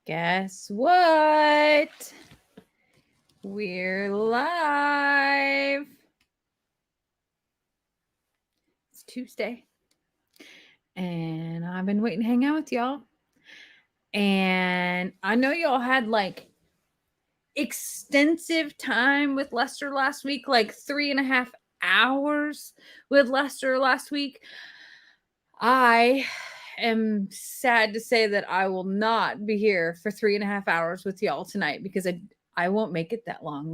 Guess what? We're live. It's Tuesday. And I've been waiting to hang out with y'all. And I know y'all had like extensive time with Lester last week, like 3.5 hours with Lester last week. I am sad to say that I will not be here for 3.5 hours with y'all tonight because I won't make it that long.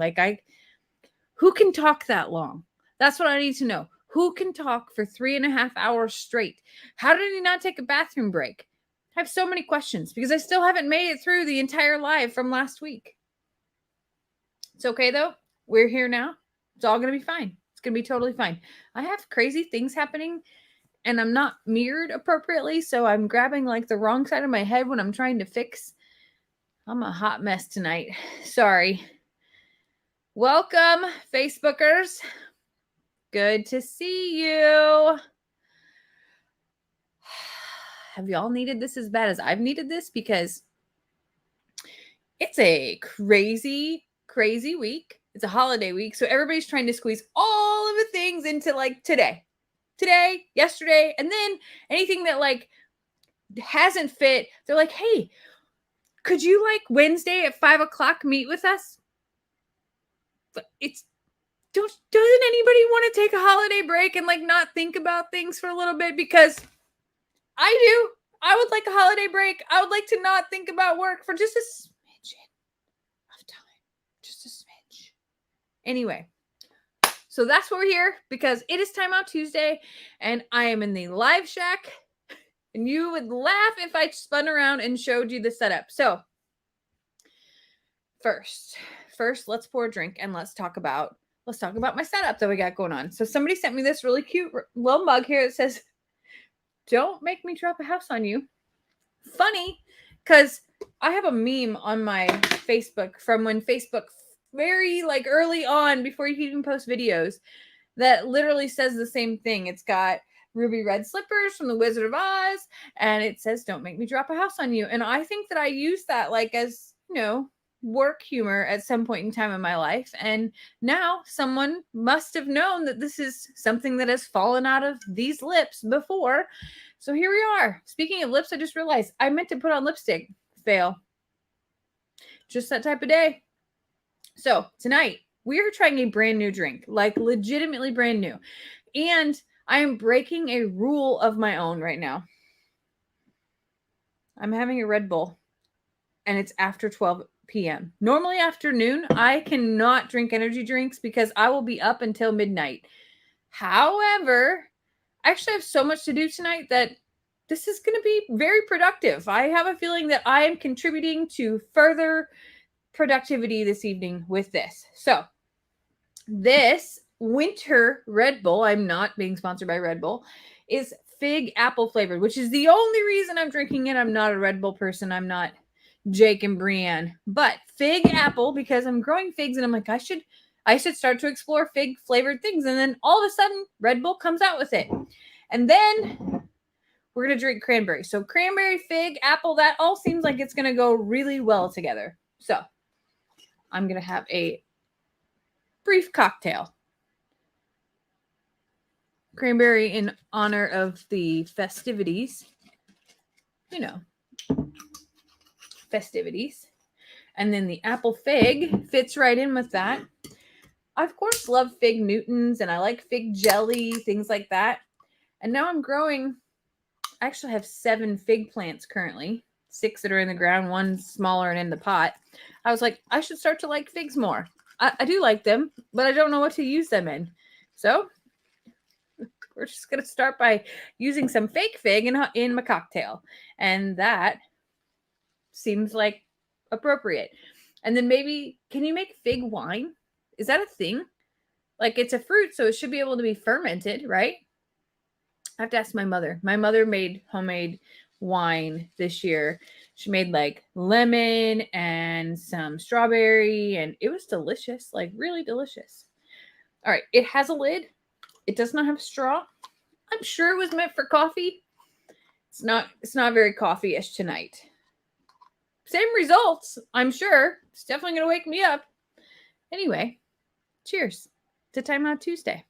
Who can talk that long? That's what I need to know. Who can talk for 3.5 hours straight? How did he not take a bathroom break? I have so many questions because I still haven't made it through the entire live from last week. It's okay though. We're here now. It's all going to be fine. It's going to be totally fine. I have crazy things happening and I'm not mirrored appropriately, so I'm grabbing like the wrong side of my head when I'm trying to fix. I'm a hot mess tonight. Sorry. Welcome, Facebookers. Good to see you. Have y'all needed this as bad as I've needed this? Because it's a crazy, crazy week. It's a holiday week. So everybody's trying to squeeze all of the things into like today, yesterday, and then anything that like hasn't fit. They're like, hey, could you like Wednesday at 5 o'clock meet with us? Doesn't anybody want to take a holiday break and like not think about things for a little bit? Because I do. I would like a holiday break. I would like to not think about work for just a smidgen of time. Just a smidge. Anyway, so that's why we're here, because it is Timeout Tuesday and I am in the live shack. And you would laugh if I spun around and showed you the setup. So first, let's pour a drink and let's talk about my setup that we got going on. So somebody sent me this really cute little mug here that says, "Don't make me drop a house on you." Funny, because I have a meme on my Facebook from when Facebook very like early on, before you could even post videos, that literally says the same thing. It's got ruby red slippers from the Wizard of Oz, and it says, "Don't make me drop a house on you." And I think that I use that like as, work humor at some point in time in my life. And now someone must have known that this is something that has fallen out of these lips before. So here we are. Speaking of lips, I just realized I meant to put on lipstick. Fail. Just that type of day. So tonight we are trying a brand new drink, like legitimately brand new. And I am breaking a rule of my own right now. I'm having a Red Bull and it's after 12 p.m. Normally afternoon, I cannot drink energy drinks because I will be up until midnight. However, I actually have so much to do tonight that this is going to be very productive. I have a feeling that I am contributing to further productivity this evening with this. So, this winter Red Bull, I'm not being sponsored by Red Bull, is fig apple flavored, which is the only reason I'm drinking it. I'm not a Red Bull person. I'm not Jake and Brienne, but fig apple, because I'm growing figs and I'm like, I should start to explore fig flavored things. And then all of a sudden Red Bull comes out with it. And then we're going to drink cranberry. So cranberry, fig, apple, that all seems like it's going to go really well together. So I'm going to have a brief cocktail. Cranberry in honor of the festivities. Festivities. And then the apple fig fits right in with that. I, of course, love fig Newtons and I like fig jelly, things like that. And now I'm growing, I actually have 7 fig plants currently, 6 that are in the ground, 1 smaller and in the pot. I was like, I should start to like figs more. I do like them, but I don't know what to use them in. So we're just going to start by using some fake fig in my cocktail. And that seems like appropriate. And then maybe, can you make fig wine? Is that a thing? Like, it's a fruit, so it should be able to be fermented, right? I have to ask my mother. My mother made homemade wine this year. She made like lemon and some strawberry, and it was delicious, like really delicious. All right, it has a lid. It does not have a straw. I'm sure it was meant for coffee. It's not very coffee-ish tonight. Same results, I'm sure. It's definitely going to wake me up. Anyway, cheers to Timeout Tuesday.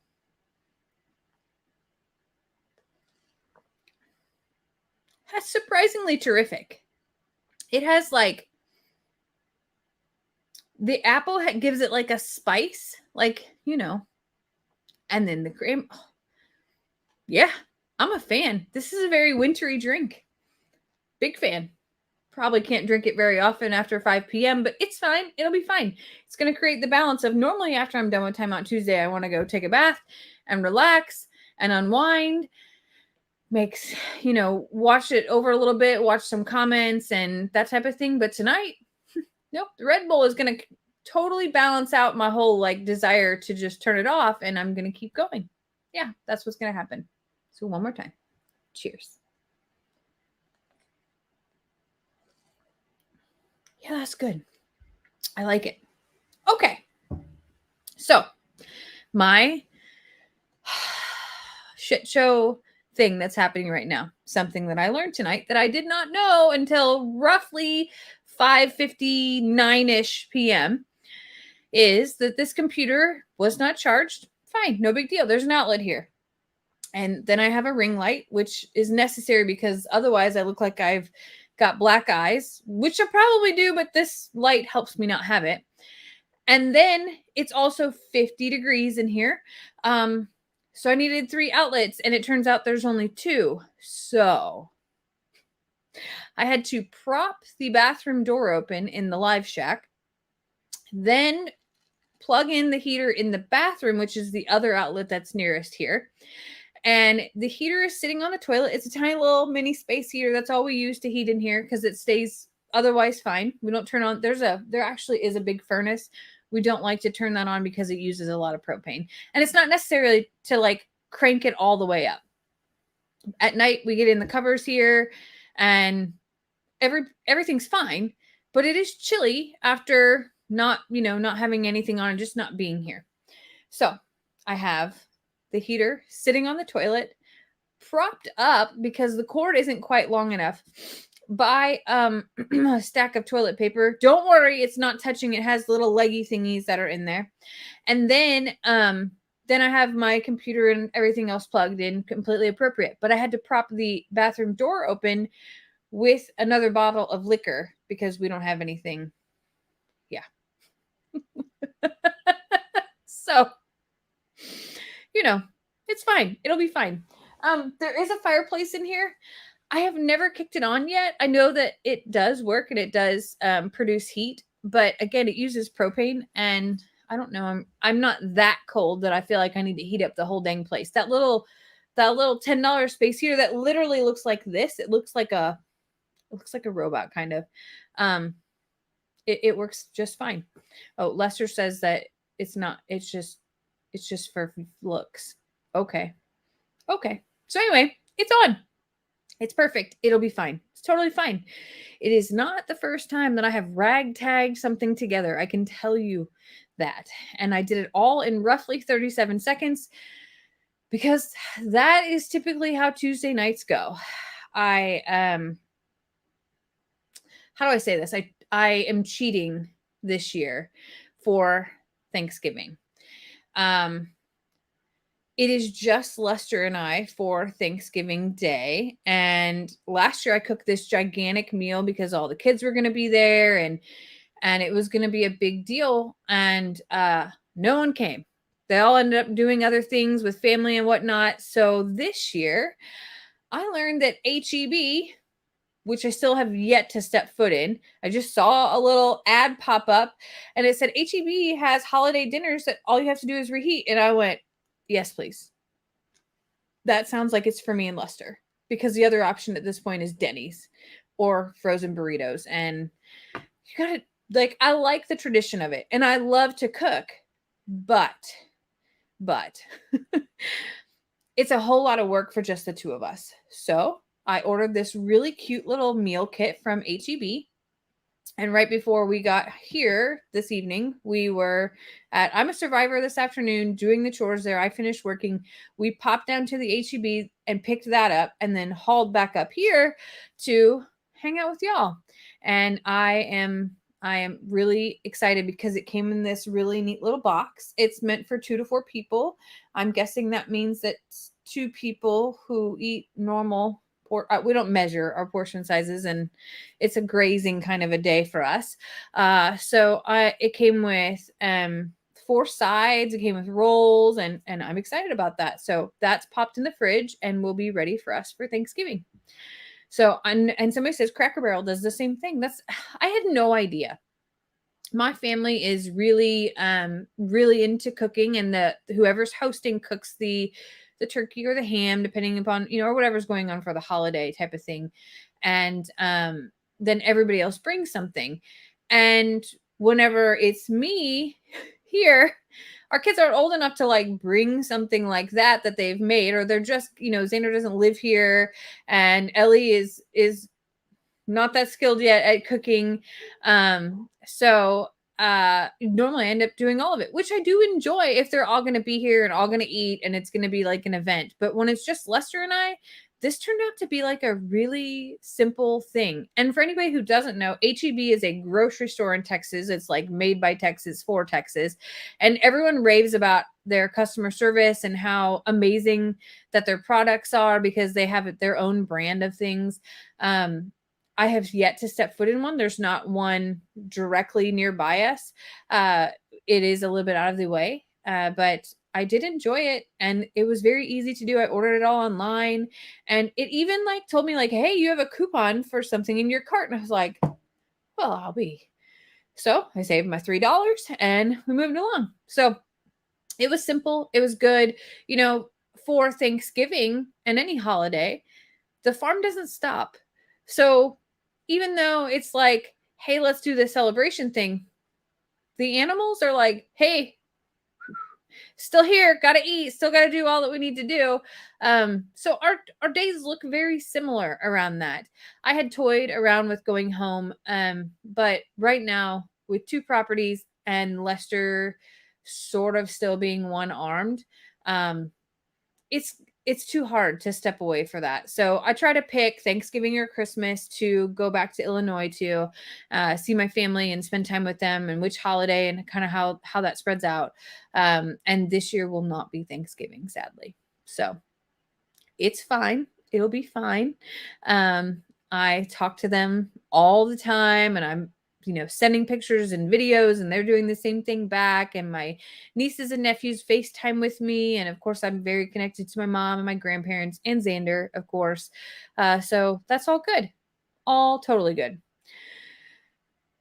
That's surprisingly terrific. It has like, the apple gives it like a spice, like, and then the cream. Oh, yeah, I'm a fan. This is a very wintry drink. Big fan. Probably can't drink it very often after 5 p.m., but it's fine. It'll be fine. It's going to create the balance of, normally after I'm done with Timeout Tuesday, I want to go take a bath and relax and unwind. Makes, watch it over a little bit, watch some comments and that type of thing. But tonight, nope, the Red Bull is going to totally balance out my whole like desire to just turn it off, and I'm going to keep going. Yeah, that's what's going to happen. So one more time. Cheers. Yeah, that's good. I like it. Okay. So my shit show thing that's happening right now, something that I learned tonight that I did not know until roughly 5:59-ish p.m. is that this computer was not charged. Fine, no big deal. There's an outlet here. And then I have a ring light, which is necessary because otherwise I look like I've got black eyes, which I probably do, but this light helps me not have it. And then it's also 50 degrees in here. So I needed 3 outlets, and it turns out there's only 2. So I had to prop the bathroom door open in the Live Shack, then plug in the heater in the bathroom, which is the other outlet that's nearest here. And the heater is sitting on the toilet. It's a tiny little mini space heater. That's all we use to heat in here because it stays otherwise fine. We don't turn on. There actually is a big furnace. We don't like to turn that on because it uses a lot of propane. And it's not necessarily to like crank it all the way up. At night, we get in the covers here and everything's fine, but it is chilly after not having anything on and just not being here. So I have the heater sitting on the toilet, propped up because the cord isn't quite long enough by a stack of toilet paper. Don't worry, it's not touching. It has little leggy thingies that are in there. And then I have my computer and everything else plugged in, completely appropriate. But I had to prop the bathroom door open with another bottle of liquor because we don't have anything. Yeah. So, it's fine. It'll be fine. There is a fireplace in here. I have never kicked it on yet. I know that it does work and it does produce heat, but again, it uses propane, and I don't know. I'm not that cold that I feel like I need to heat up the whole dang place. That little $10 space heater that literally looks like this. It looks like a robot kind of. It works just fine. Oh, Lester says that it's not. It's just for looks. Okay. So anyway, it's on. It's perfect. It'll be fine. It's totally fine. It is not the first time that I have ragtagged something together. I can tell you that. And I did it all in roughly 37 seconds because that is typically how Tuesday nights go. How do I say this? I am cheating this year for Thanksgiving. It is just Lester and I for Thanksgiving Day. And last year I cooked this gigantic meal because all the kids were going to be there and it was going to be a big deal. And no one came. They all ended up doing other things with family and whatnot. So this year I learned that HEB, which I still have yet to step foot in. I just saw a little ad pop up and it said HEB has holiday dinners that all you have to do is reheat. And I went, yes, please. That sounds like it's for me and Lester, because the other option at this point is Denny's or frozen burritos. And you gotta, like, I like the tradition of it and I love to cook, but it's a whole lot of work for just the two of us. So I ordered this really cute little meal kit from HEB. And right before we got here this evening, we were at I'm a Survivor this afternoon doing the chores there. I finished working. We popped down to the HEB and picked that up and then hauled back up here to hang out with y'all. And I am really excited because it came in this really neat little box. It's meant for 2 to 4 people. I'm guessing that means that 2 people who eat normal we don't measure our portion sizes, and it's a grazing kind of a day for us. So it came with 4 sides. It came with rolls, and I'm excited about that. So that's popped in the fridge and will be ready for us for Thanksgiving. So and somebody says Cracker Barrel does the same thing. That's I had no idea. My family is really into cooking, and the whoever's hosting cooks the turkey or the ham, depending upon, or whatever's going on for the holiday type of thing. And then everybody else brings something. And whenever it's me here, our kids aren't old enough to like bring something like that they've made, or they're just, Xander doesn't live here, and Ellie is not that skilled yet at cooking. So normally I end up doing all of it, which I do enjoy if they're all going to be here and all going to eat and it's going to be like an event. But when it's just Lester and I, this turned out to be like a really simple thing. And for anybody who doesn't know, HEB is a grocery store in Texas. It's like made by Texas for Texas. And everyone raves about their customer service and how amazing that their products are because they have their own brand of things. I have yet to step foot in one. There's not one directly nearby us. It is a little bit out of the way, but I did enjoy it, and it was very easy to do. I ordered it all online, and it even like told me like, "Hey, you have a coupon for something in your cart," and I was like, "Well, I'll be." So I saved my $3, and we moved along. So it was simple. It was good. For Thanksgiving and any holiday, the farm doesn't stop. So even though it's like, hey, let's do this celebration thing, the animals are like, hey, still here, gotta eat, still gotta do all that we need to do. So our days look very similar around that. I had toyed around with going home, but right now with 2 properties and Lester sort of still being one-armed, it's too hard to step away for that. So I try to pick Thanksgiving or Christmas to go back to Illinois to see my family and spend time with them, and which holiday and kind of how that spreads out. And this year will not be Thanksgiving, sadly. So it's fine. It'll be fine. I talk to them all the time, and I'm sending pictures and videos, and they're doing the same thing back. And my nieces and nephews FaceTime with me. And of course, I'm very connected to my mom and my grandparents and Xander, of course. So that's all good. All totally good.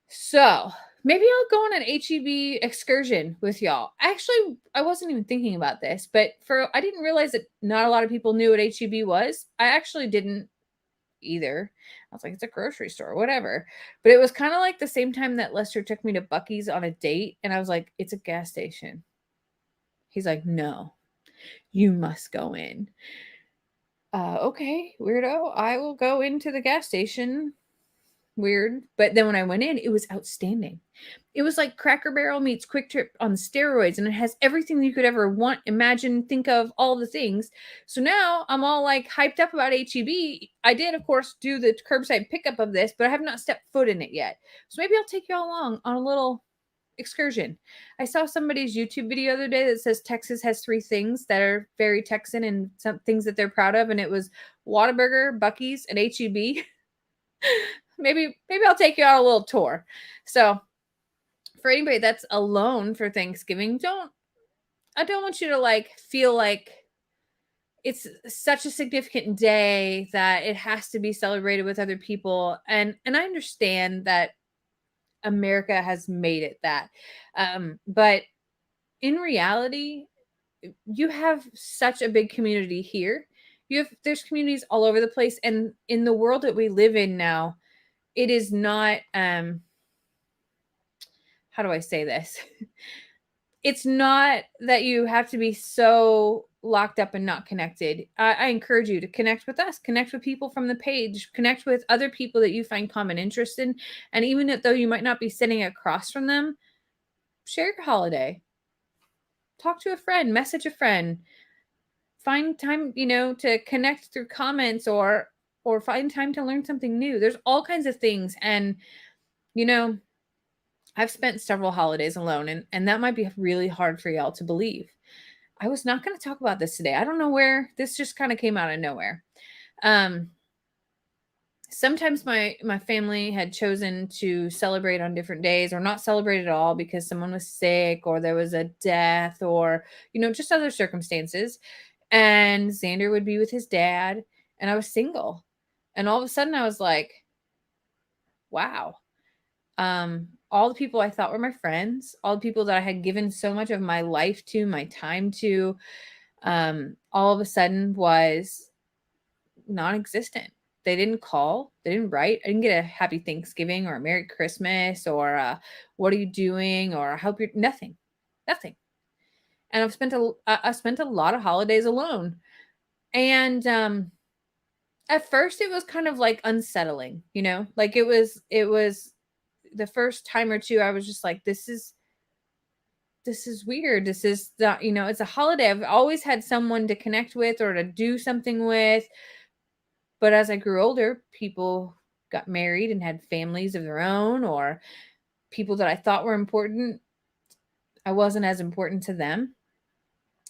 So maybe I'll go on an HEB excursion with y'all. Actually, I wasn't even thinking about this, but I didn't realize that not a lot of people knew what HEB was. I actually didn't either. I was like, it's a grocery store, whatever. But it was kind of like the same time that Lester took me to Buc-ee's on a date, and I was like, it's a gas station. He's like, no, you must go in. Okay, weirdo. I will go into the gas station. Weird. But then when I went in, it was outstanding. It was like Cracker Barrel meets Quick Trip on steroids, and it has everything you could ever want, imagine, think of, all the things. So now I'm all like hyped up about HEB. I did, of course, do the curbside pickup of this, but I have not stepped foot in it yet. So maybe I'll take you all along on a little excursion. I saw somebody's YouTube video the other day that says Texas has 3 things that are very Texan and some things that they're proud of, and it was Whataburger, Buc-ee's, and HEB. maybe I'll take you on a little tour. So for anybody that's alone for Thanksgiving, I don't want you to like feel like it's such a significant day that it has to be celebrated with other people. And I understand that America has made it that. But in reality, you have such a big community here. There's communities all over the place, and in the world that we live in now, it is not how do I say this? It's not that you have to be so locked up and not connected. I encourage you to connect with us, connect with people from the page, connect with other people that you find common interest in. And even though you might not be sitting across from them, share your holiday. Talk to a friend, message a friend, find time, to connect through comments or or find time to learn something new. There's all kinds of things. And, you know, I've spent several holidays alone, and that might be really hard for y'all to believe. I was not going to talk about this today. I don't know where this just kind of came out of nowhere. Um, Sometimes my family had chosen to celebrate on different days or not celebrate at all because someone was sick or there was a death or, just other circumstances. And Xander would be with his dad, and I was single. And all of a sudden I was like, wow. All the people I thought were my friends, all the people that I had given so much of my life to, my time to, all of a sudden was non-existent. They didn't call, they didn't write. I didn't get a happy Thanksgiving or a Merry Christmas or what are you doing or I hope you're nothing. And I spent a lot of holidays alone. And at first it was kind of like unsettling, like it was the first time or two I was just like, this is weird. This is the, it's a holiday. I've always had someone to connect with or to do something with. But as I grew older, people got married and had families of their own, or people that I thought were important, I wasn't as important to them.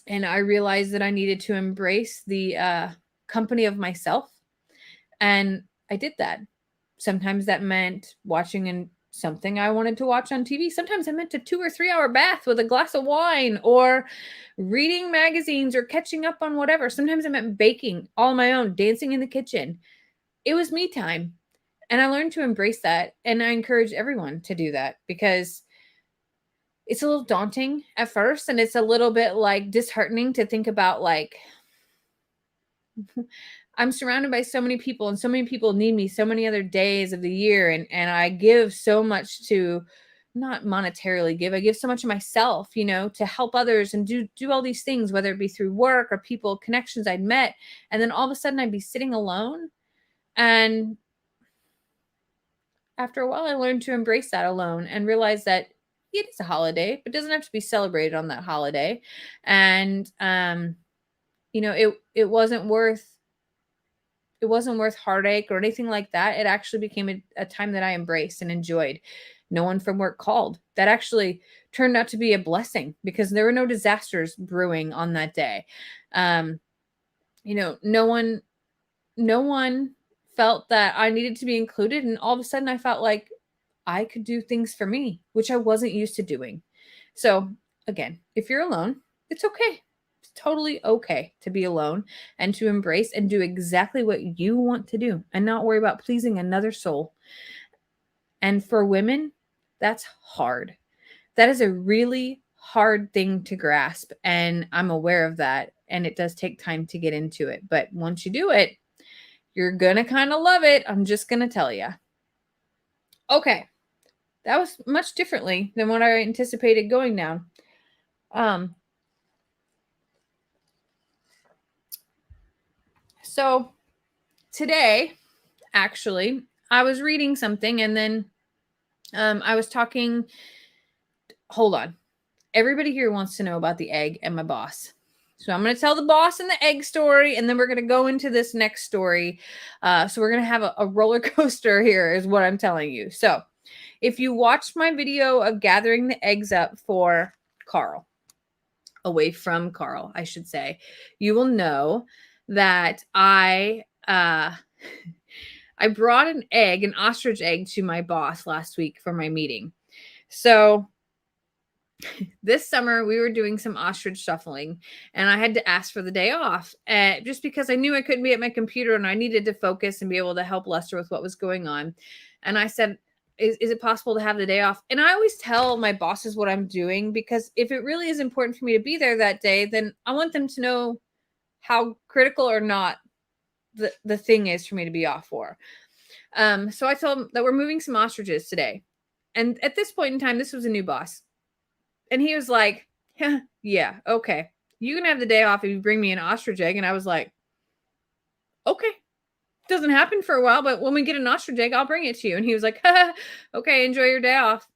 And I realized that I needed to embrace the company of myself. And I did that. Sometimes that meant watching something I wanted to watch on TV. Sometimes it meant a 2 or 3 hour bath with a glass of wine or reading magazines or catching up on whatever. Sometimes it meant baking all on my own, dancing in the kitchen. It was me time. And I learned to embrace that. And I encourage everyone to do that because it's a little daunting at first. And it's a little bit like disheartening to think about, like, I'm surrounded by so many people and so many people need me so many other days of the year. And I give so much to not monetarily give. I give so much of myself, to help others and do all these things, whether it be through work or people, connections I'd met. And then all of a sudden I'd be sitting alone. And after a while, I learned to embrace that alone and realize that it is a holiday, but it doesn't have to be celebrated on that holiday. And, it wasn't worth heartache or anything like that. It actually became a time that I embraced and enjoyed. No one from work called. That actually turned out to be a blessing because there were no disasters brewing on that day. No one felt that I needed to be included. And all of a sudden I felt like I could do things for me, which I wasn't used to doing. So again, if you're alone, it's okay. It's totally okay to be alone and to embrace and do exactly what you want to do and not worry about pleasing another soul. And for women, that's hard. That is a really hard thing to grasp. And I'm aware of that. And it does take time to get into it. But once you do it, you're going to kind of love it. I'm just going to tell you. Okay. That was much differently than what I anticipated going down. So today, actually, I was reading something and then I was talking. Hold on. Everybody here wants to know about the egg and my boss. So I'm going to tell the boss and the egg story, and then we're going to go into this next story. So we're going to have a roller coaster here is what I'm telling you. So if you watched my video of gathering the eggs up for Carl, away from Carl, I should say, you will know that I brought an ostrich egg to my boss last week for my meeting. So this summer we were doing some ostrich shuffling and I had to ask for the day off just because I knew I couldn't be at my computer and I needed to focus and be able to help Lester with what was going on. And I said, is it possible to have the day off? And I always tell my bosses what I'm doing because if it really is important for me to be there that day, then I want them to know how critical or not the thing is for me to be off for. So I told him that we're moving some ostriches today. And at this point in time, this was a new boss. And he was like, yeah, okay. You can have the day off if you bring me an ostrich egg. And I was like, okay. Doesn't happen for a while, but when we get an ostrich egg, I'll bring it to you. And he was like, okay, enjoy your day off.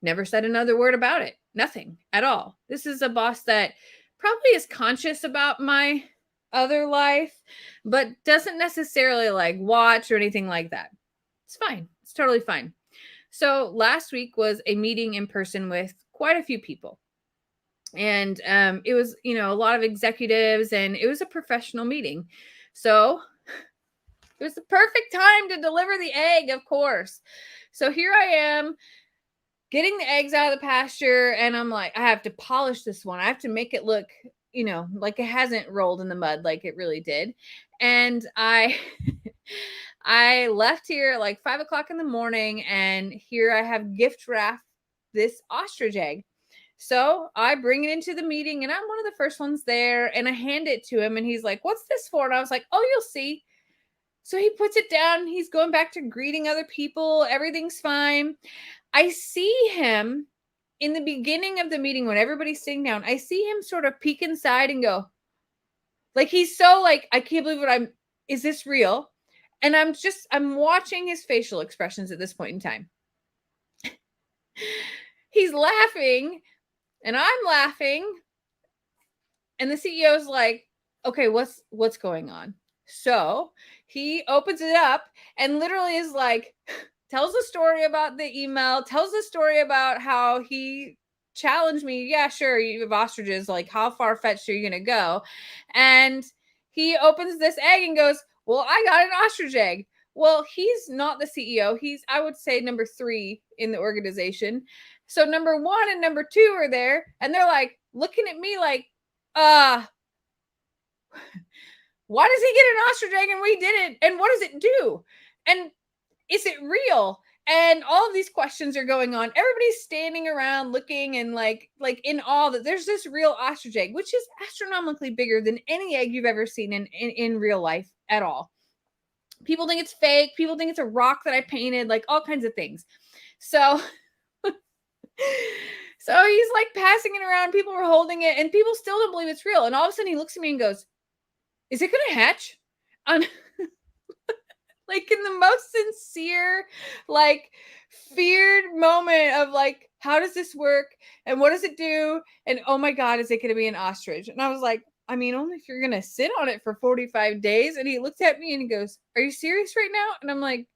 Never said another word about it. Nothing at all. This is a boss that probably is conscious about my other life, but doesn't necessarily like watch or anything like that. It's fine. It's totally fine. So last week was a meeting in person with quite a few people. And it was, a lot of executives, and it was a professional meeting. So it was the perfect time to deliver the egg, of course. So here I am getting the eggs out of the pasture, and I'm like, I have to polish this one. I have to make it look, like it hasn't rolled in the mud like it really did. And I I left here at like 5 o'clock in the morning, and here I have gift wrapped this ostrich egg. So I bring it into the meeting, and I'm one of the first ones there, and I hand it to him, and he's like, "What's this for?" And I was like, "Oh, you'll see." So he puts it down. He's going back to greeting other people. Everything's fine. I see him in the beginning of the meeting when everybody's sitting down. I see him sort of peek inside and go, like, he's so like, I can't believe is this real? And I'm watching his facial expressions at this point in time. He's laughing and I'm laughing. And the CEO's like, okay, what's going on? So he opens it up and literally is like, tells the story about the email, tells the story about how he challenged me. Yeah, sure, you have ostriches. Like, how far fetched are you going to go? And he opens this egg and goes, well, I got an ostrich egg. Well, he's not the CEO. He's, I would say, number 3 in the organization. So number 1 and number 2 are there, and they're like looking at me like, why does he get an ostrich egg and we didn't? And what does it do? And is it real? And all of these questions are going on. Everybody's standing around looking and like in awe that there's this real ostrich egg, which is astronomically bigger than any egg you've ever seen in real life at all. People think it's fake. People think it's a rock that I painted, like all kinds of things. So he's like passing it around. People were holding it, and people still don't believe it's real. And all of a sudden he looks at me and goes, is it going to hatch? Like in the most sincere, like feared moment of like, how does this work? And what does it do? And oh my God, is it going to be an ostrich? And I was like, I mean, only if you're going to sit on it for 45 days. And he looked at me and he goes, are you serious right now? And I'm like,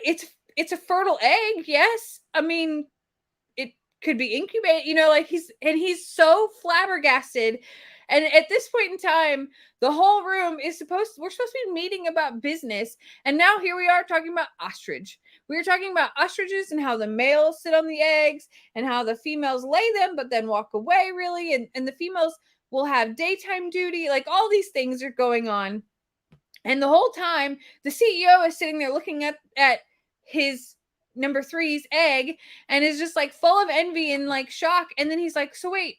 it's a fertile egg. Yes. I mean, it could be incubated, like he's so flabbergasted. And at this point in time, the whole room we're supposed to be meeting about business. And now here we are talking about ostrich. We were talking about ostriches and how the males sit on the eggs and how the females lay them, but then walk away really. And the females will have daytime duty. Like all these things are going on. And the whole time the CEO is sitting there looking at his number 3's egg and is just like full of envy and like shock. And then he's like, so wait,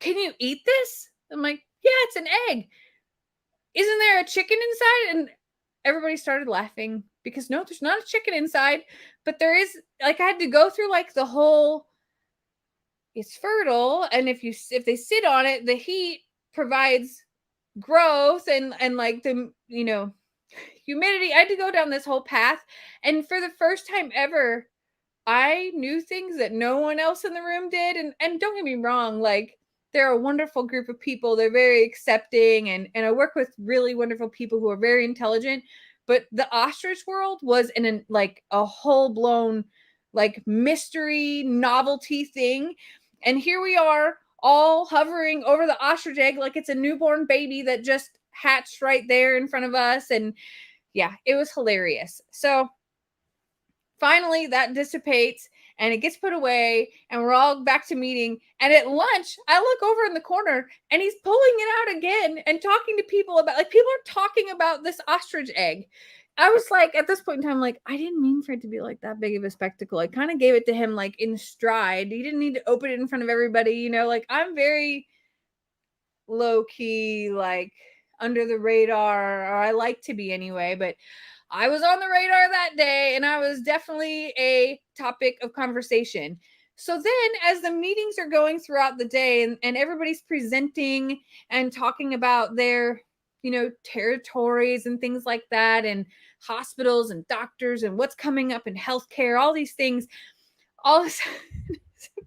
can you eat this? I'm like, yeah, it's an egg. Isn't there a chicken inside? And everybody started laughing because no, there's not a chicken inside, but there is. Like, I had to go through like the whole, it's fertile, and if they sit on it, the heat provides growth and like the humidity. I had to go down this whole path, and for the first time ever, I knew things that no one else in the room did. And don't get me wrong, like, they're a wonderful group of people. They're very accepting, and I work with really wonderful people who are very intelligent. But the ostrich world was in like a whole blown like mystery novelty thing. And here we are all hovering over the ostrich egg like it's a newborn baby that just hatched right there in front of us. And yeah, it was hilarious. So finally that dissipates and it gets put away and we're all back to meeting. And at lunch, I look over in the corner and he's pulling it out again and talking to people about, like, people are talking about this ostrich egg. I was like, at this point in time, like, I didn't mean for it to be like that big of a spectacle. I kind of gave it to him like in stride. He didn't need to open it in front of everybody, like I'm very low key, like under the radar, or I like to be anyway, but I was on the radar that day and I was definitely a topic of conversation. So then as the meetings are going throughout the day and everybody's presenting and talking about their, territories and things like that, and hospitals and doctors and what's coming up in healthcare, all these things, all of a sudden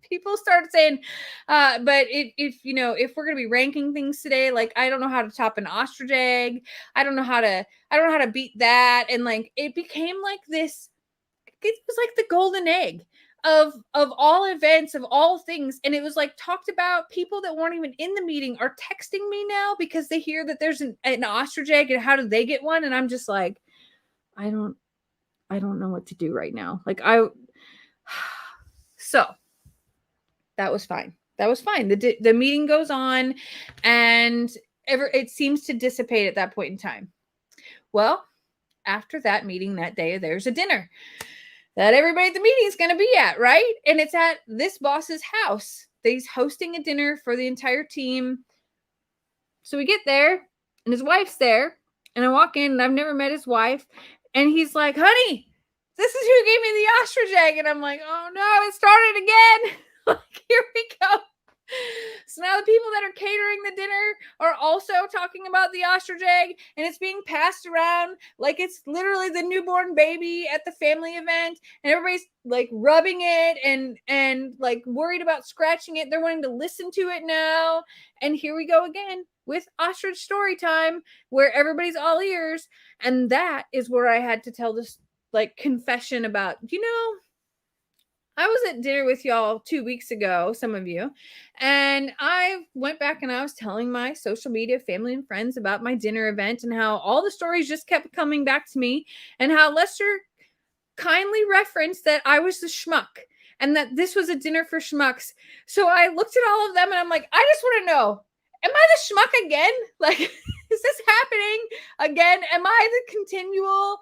People started saying, but if you know, if we're gonna be ranking things today, like I don't know how to top an ostrich egg. I don't know how to beat that. And like it became like this, it was like the golden egg of all events, of all things. And it was like talked about. People that weren't even in the meeting are texting me now because they hear that there's an ostrich egg and how do they get one. And I'm just like, I don't know what to do right now. Like so that was fine. That was fine. The meeting goes on, and it seems to dissipate at that point in time. Well, after that meeting that day, there's a dinner that everybody at the meeting is going to be at, right? And it's at this boss's house. He's hosting a dinner for the entire team. So we get there, and his wife's there, and I walk in, and I've never met his wife, and he's like, honey, this is who gave me the ostrich egg. And I'm like, oh no, it started again. Like, here we go. So now the people that are catering the dinner are also talking about the ostrich egg, and it's being passed around like it's literally the newborn baby at the family event, and everybody's like rubbing it and like worried about scratching it. They're wanting to listen to it now. And here we go again with ostrich story time, where everybody's all ears. And that is where I had to tell this like confession about, I was at dinner with y'all 2 weeks ago, some of you, and I went back and I was telling my social media family and friends about my dinner event and how all the stories just kept coming back to me, and how Lester kindly referenced that I was the schmuck and that this was a dinner for schmucks. So I looked at all of them and I'm like, I just want to know, am I the schmuck again? Like, is this happening again? Am I the continual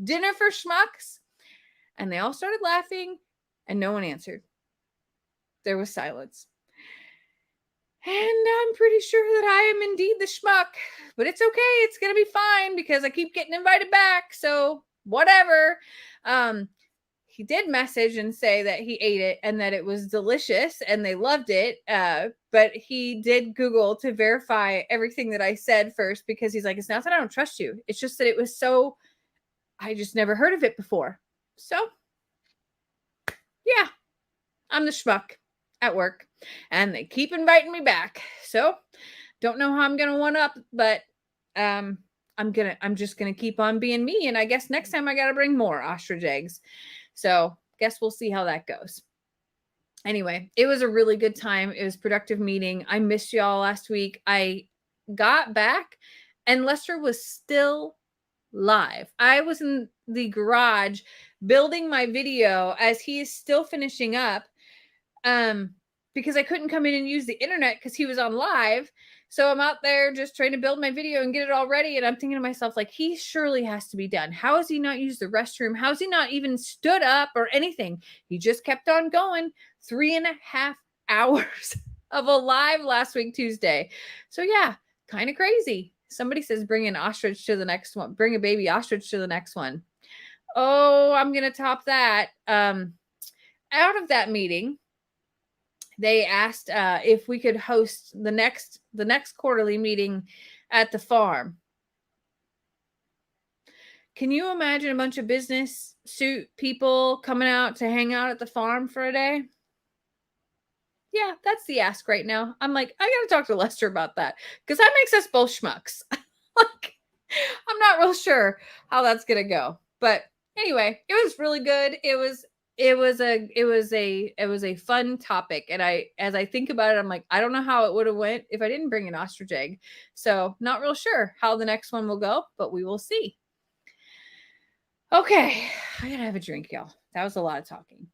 dinner for schmucks? And they all started laughing. And no one answered. There was silence. And I'm pretty sure that I am indeed the schmuck. But it's okay. It's going to be fine because I keep getting invited back. So whatever. He did message and say that he ate it and that it was delicious and they loved it. But he did Google to verify everything that I said first, because he's like, it's not that I don't trust you. It's just that it was so, I just never heard of it before. So yeah, I'm the schmuck at work, and they keep inviting me back. So don't know how I'm going to one up, but I'm just going to keep on being me. And I guess next time I got to bring more ostrich eggs. So guess we'll see how that goes. Anyway, it was a really good time. It was a productive meeting. I missed y'all last week. I got back and Lester was still live. I was in the garage building my video as he is still finishing up, because I couldn't come in and use the internet because he was on live. So I'm out there just trying to build my video and get it all ready. And I'm thinking to myself, like, he surely has to be done. How has he not used the restroom? How has he not even stood up or anything? He just kept on going. 3.5 hours of a live last week, Tuesday. So yeah, kind of crazy. Somebody says, bring an ostrich to the next one. Bring a baby ostrich to the next one. Oh, I'm going to top that. Out of that meeting, they asked if we could host the next quarterly meeting at the farm. Can you imagine a bunch of business suit people coming out to hang out at the farm for a day? Yeah, that's the ask right now. I'm like, I got to talk to Lester about that, because that makes us both schmucks. Like, I'm not real sure how that's going to go. But anyway, it was really good. It was a fun topic. And as I think about it, I'm like, I don't know how it would have went if I didn't bring an ostrich egg. So not real sure how the next one will go, but we will see. Okay. I gotta have a drink, y'all. That was a lot of talking.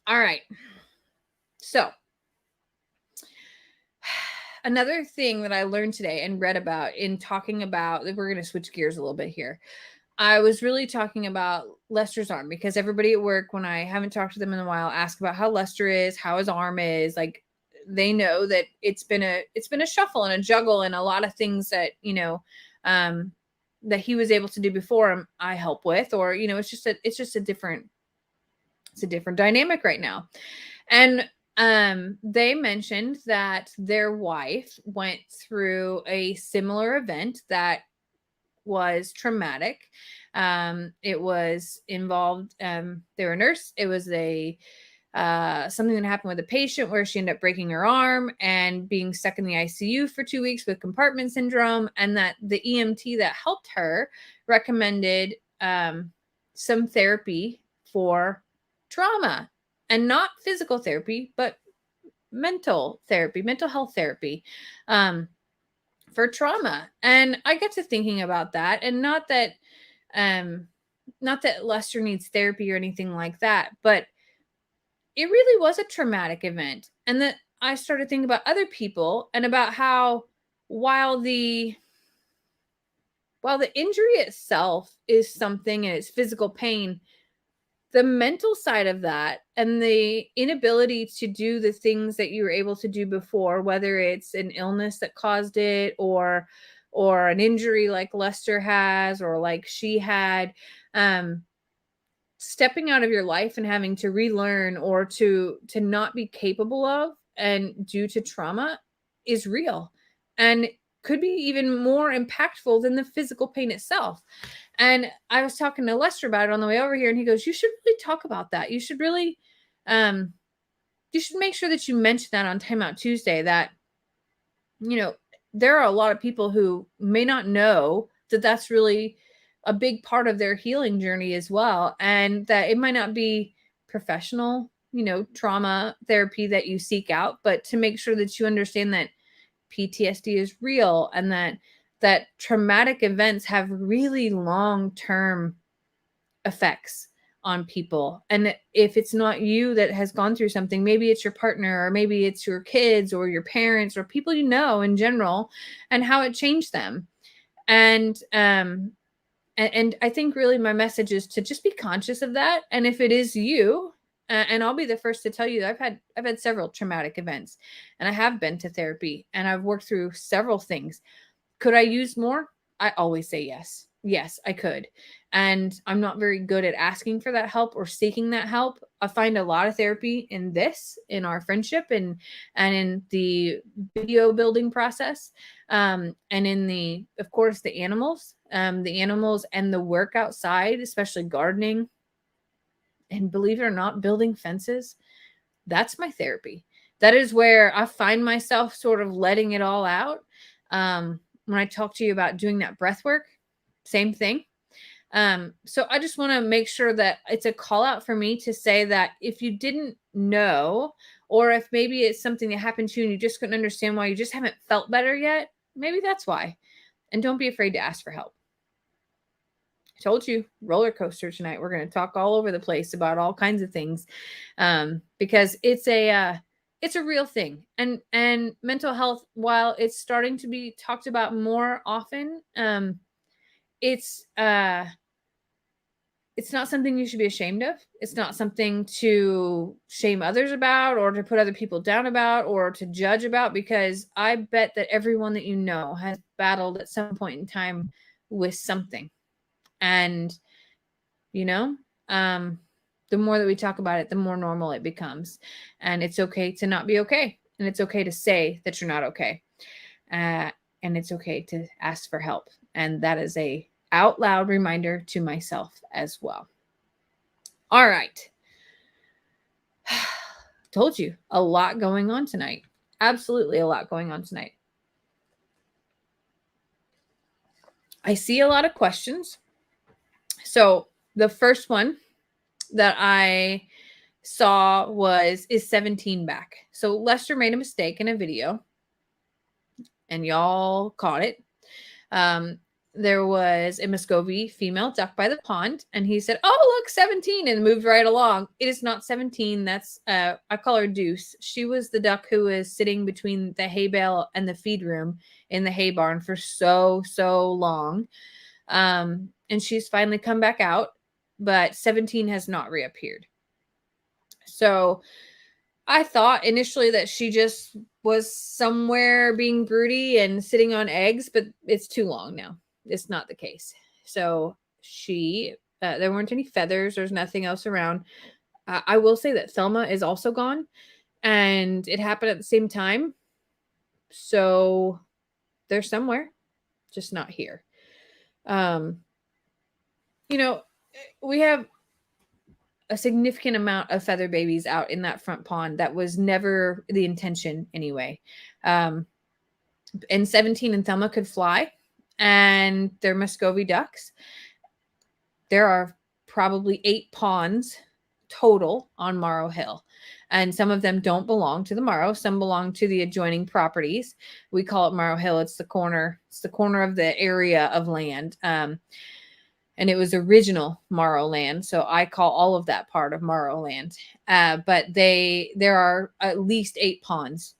All right. So another thing that I learned today and read about in talking about, we're going to switch gears a little bit here. I was really talking about Lester's arm, because everybody at work, when I haven't talked to them in a while, ask about how Lester is, how his arm is. Like, they know that it's been a shuffle and a juggle and a lot of things that, that he was able to do before him, I help with, or, it's just a different dynamic right now. And they mentioned that their wife went through a similar event that was traumatic. It was involved, they were a nurse. It was a something that happened with a patient where she ended up breaking her arm and being stuck in the ICU for 2 weeks with compartment syndrome, and that the EMT that helped her recommended some therapy for trauma, and not physical therapy, but mental therapy, mental health therapy, for trauma. And I got to thinking about that, and um, not that Lester needs therapy or anything like that, but it really was a traumatic event. And that I started thinking about other people and about how while the injury itself is something and it's physical pain, the mental side of that and the inability to do the things that you were able to do before, whether it's an illness that caused it or an injury like Lester has or like she had, stepping out of your life and having to relearn or to not be capable of and due to trauma is real and could be even more impactful than the physical pain itself. And I was talking to Lester about it on the way over here, and he goes, "You should really talk about that. You should really, um, you should make sure that you mention that on Timeout Tuesday. That there are a lot of people who may not know that that's really a big part of their healing journey as well, and that it might not be professional, trauma therapy that you seek out, but to make sure that you understand that PTSD is real and that traumatic events have really long-term effects on people. And if it's not you that has gone through something, maybe it's your partner or maybe it's your kids or your parents or people in general, and how it changed them. And I think really my message is to just be conscious of that. And if it is you, and I'll be the first to tell you, I've had several traumatic events, and I have been to therapy, and I've worked through several things. Could I use more? I always say yes. Yes, I could. And I'm not very good at asking for that help or seeking that help. I find a lot of therapy in our friendship, and in the video building process, and in of course, the animals and the work outside, especially gardening. And believe it or not, building fences, that's my therapy. That is where I find myself sort of letting it all out. When I talk to you about doing that breath work, same thing. So I just want to make sure that it's a call out for me to say that if you didn't know, or if maybe it's something that happened to you and you just couldn't understand why, you just haven't felt better yet, maybe that's why. And don't be afraid to ask for help. I told you, roller coaster tonight. We're going to talk all over the place about all kinds of things, because it's a real thing. And mental health, while it's starting to be talked about more often, it's not something you should be ashamed of. It's not something to shame others about or to put other people down about or to judge about, because I bet that everyone that you know has battled at some point in time with something. And, the more that we talk about it, the more normal it becomes. And it's okay to not be okay. And it's okay to say that you're not okay. And it's okay to ask for help. And that is a out loud reminder to myself as well. All right. Told you, a lot going on tonight. Absolutely a lot going on tonight. I see a lot of questions. So the first one that I saw was, is 17 back? So Lester made a mistake in a video, and y'all caught it. There was a Muscovy female duck by the pond, and he said, "Oh, look, 17," and moved right along. It is not 17. That's I call her Deuce. She was the duck who was sitting between the hay bale and the feed room in the hay barn for so long. And she's finally come back out, but 17 has not reappeared. So I thought initially that she just was somewhere being broody and sitting on eggs, but it's too long now. It's not the case. So there weren't any feathers. There's nothing else around. I will say that Thelma is also gone, and it happened at the same time. So they're somewhere, just not here. Um, you know, we have a significant amount of feather babies out in that front pond. That was never the intention anyway. Um, and 17 and Thelma could fly, and they're Muscovy ducks. There are probably 8 ponds total on Morrow Hill. And some of them don't belong to the Morrow. Some belong to the adjoining properties. We call it Morrow Hill. It's the corner. It's the corner of the area of land. And it was original Morrow land. So I call all of that part of Morrow land. But there are at least 8 ponds.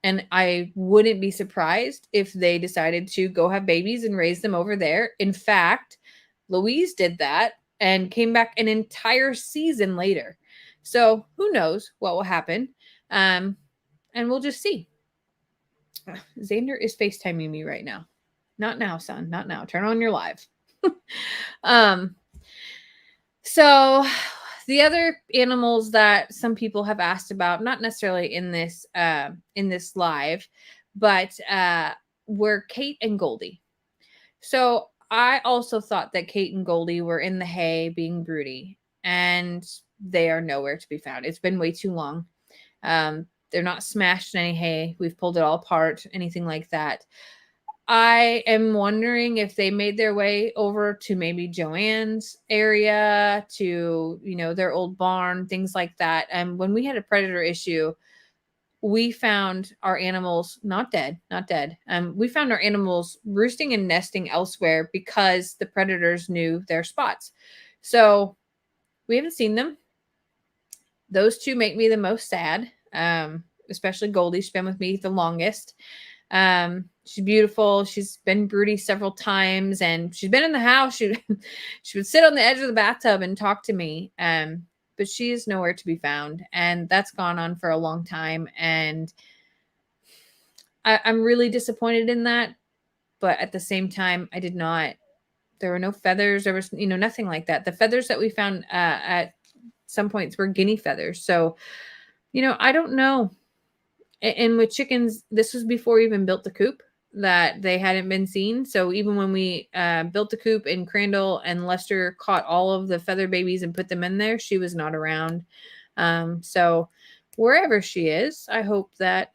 And I wouldn't be surprised if they decided to go have babies and raise them over there. In fact, Louise did that and came back an entire season later. So who knows what will happen? And we'll just see. Xander is FaceTiming me right now. Not now, son. Not now. Turn on your live. So the other animals that some people have asked about, not necessarily in this live, but were Kate and Goldie. So I also thought that Kate and Goldie were in the hay being broody, and they are nowhere to be found. It's been way too long. They're not smashed in any hay. We've pulled it all apart, anything like that. I am wondering if they made their way over to maybe Joanne's area, to, their old barn, things like that. And when we had a predator issue, we found our animals not dead. We found our animals roosting and nesting elsewhere because the predators knew their spots. So we haven't seen them. Those two make me the most sad, especially Goldie. She's been with me the longest. She's beautiful. She's been broody several times, and she's been in the house. She would sit on the edge of the bathtub and talk to me. But she is nowhere to be found, and that's gone on for a long time. And I'm really disappointed in that. But at the same time, there were no feathers. There was, nothing like that. The feathers that we found at some points were guinea feathers. So, I don't know. And with chickens, this was before we even built the coop, that they hadn't been seen. So even when we built the coop and Crandall and Lester caught all of the feather babies and put them in there, she was not around. So wherever she is, I hope that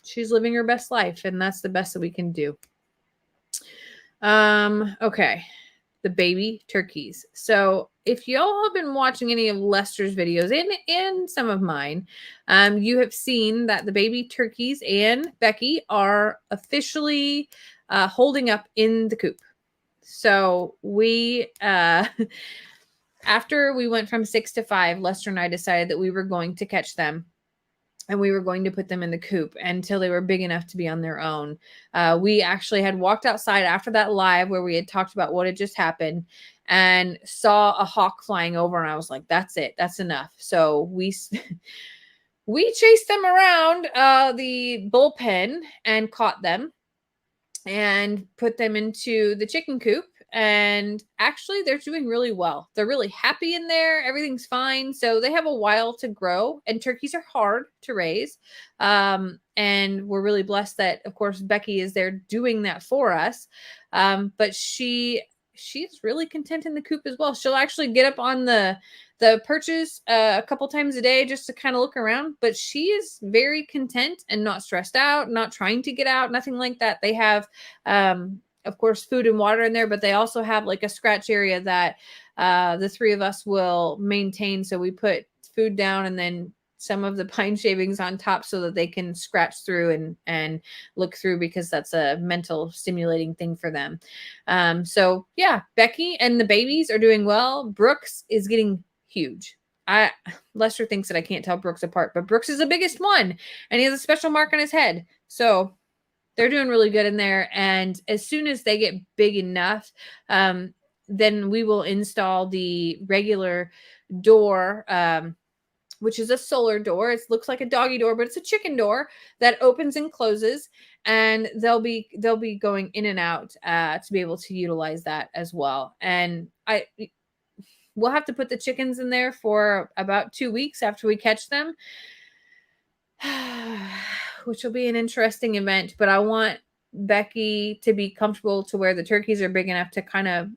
she's living her best life, and that's the best that we can do. Okay. The baby turkeys. So if y'all have been watching any of Lester's videos and some of mine, you have seen that the baby turkeys and Becky are officially holding up in the coop. So we, after we went from 6 to 5, Lester and I decided that we were going to catch them. And we were going to put them in the coop until they were big enough to be on their own. We actually had walked outside after that live where we had talked about what had just happened and saw a hawk flying over. And I was like, that's it. That's enough. So we chased them around the bullpen and caught them and put them into the chicken coop. And actually, they're doing really well. They're really happy in there. Everything's fine. So they have a while to grow, and turkeys are hard to raise. And we're really blessed that, of course, Becky is there doing that for us. But she's really content in the coop as well. She'll actually get up on the perches a couple times a day just to kind of look around, but she is very content and not stressed out, not trying to get out, nothing like that. They have, of course, food and water in there, but they also have like a scratch area that the three of us will maintain. So we put food down and then some of the pine shavings on top so that they can scratch through and look through, because that's a mental stimulating thing for them. So yeah, Becky and the babies are doing well. Brooks is getting huge. Lester thinks that I can't tell Brooks apart, but Brooks is the biggest one, and he has a special mark on his head. So they're doing really good in there. And as soon as they get big enough, then we will install the regular door, which is a solar door. It looks like a doggy door, but it's a chicken door that opens and closes, and they'll be going in and out to be able to utilize that as well. And we'll have to put the chickens in there for about 2 weeks after we catch them, which will be an interesting event. But I want Becky to be comfortable to where the turkeys are big enough to kind of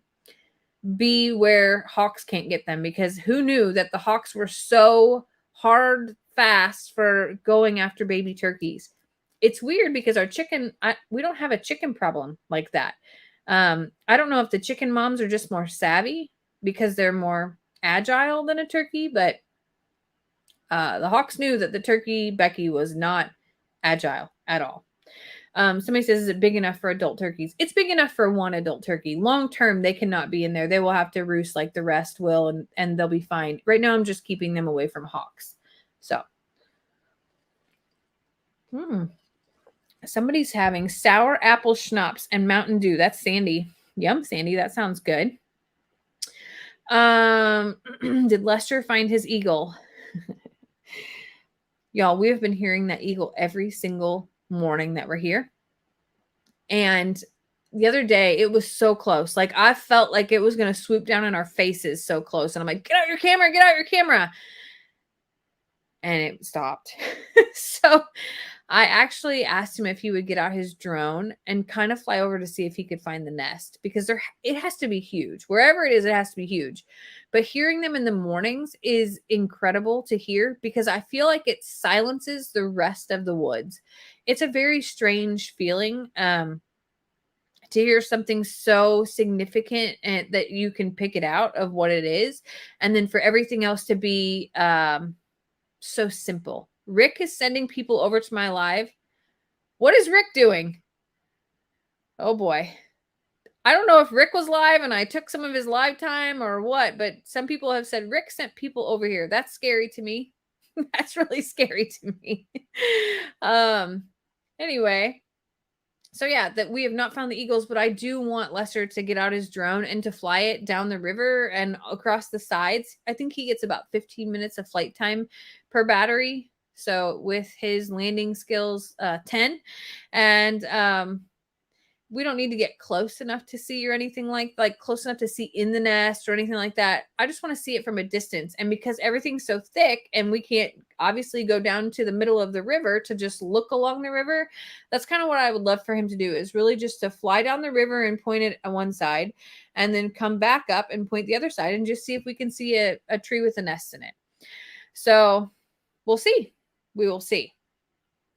be where hawks can't get them, because who knew that the hawks were so hard fast for going after baby turkeys. It's weird because our chicken, we don't have a chicken problem like that. I don't know if the chicken moms are just more savvy because they're more agile than a turkey, but the hawks knew that the turkey Becky was not agile at all. Somebody says, is it big enough for adult turkeys? It's big enough for one adult turkey. Long term, they cannot be in there. They will have to roost like the rest will, and they'll be fine. Right now, I'm just keeping them away from hawks. So, somebody's having sour apple schnapps and Mountain Dew. That's Sandy. Yum, Sandy. That sounds good. Did Lester find his eagle? Y'all, we have been hearing that eagle every single morning that we're here. And the other day, it was so close. Like, I felt like it was going to swoop down in our faces so close. And I'm like, get out your camera, get out your camera. And it stopped. So I actually asked him if he would get out his drone and kind of fly over to see if he could find the nest, because it has to be huge. Wherever it is, it has to be huge. But hearing them in the mornings is incredible to hear, because I feel like it silences the rest of the woods. It's a very strange feeling to hear something so significant and that you can pick it out of what it is. And then for everything else to be so simple. Rick is sending people over to my live. What is Rick doing? Oh boy. I don't know if Rick was live and I took some of his live time or what, but some people have said Rick sent people over here. That's scary to me. That's really scary to me. Anyway, so yeah, that we have not found the eagles, but I do want Lester to get out his drone and to fly it down the river and across the sides. I think he gets about 15 minutes of flight time per battery. So with his landing skills, 10. And we don't need to get close enough to see or anything like close enough to see in the nest or anything like that. I just want to see it from a distance. And because everything's so thick and we can't obviously go down to the middle of the river to just look along the river, that's kind of what I would love for him to do, is really just to fly down the river and point it on one side and then come back up and point the other side and just see if we can see a tree with a nest in it. So we'll see. We will see.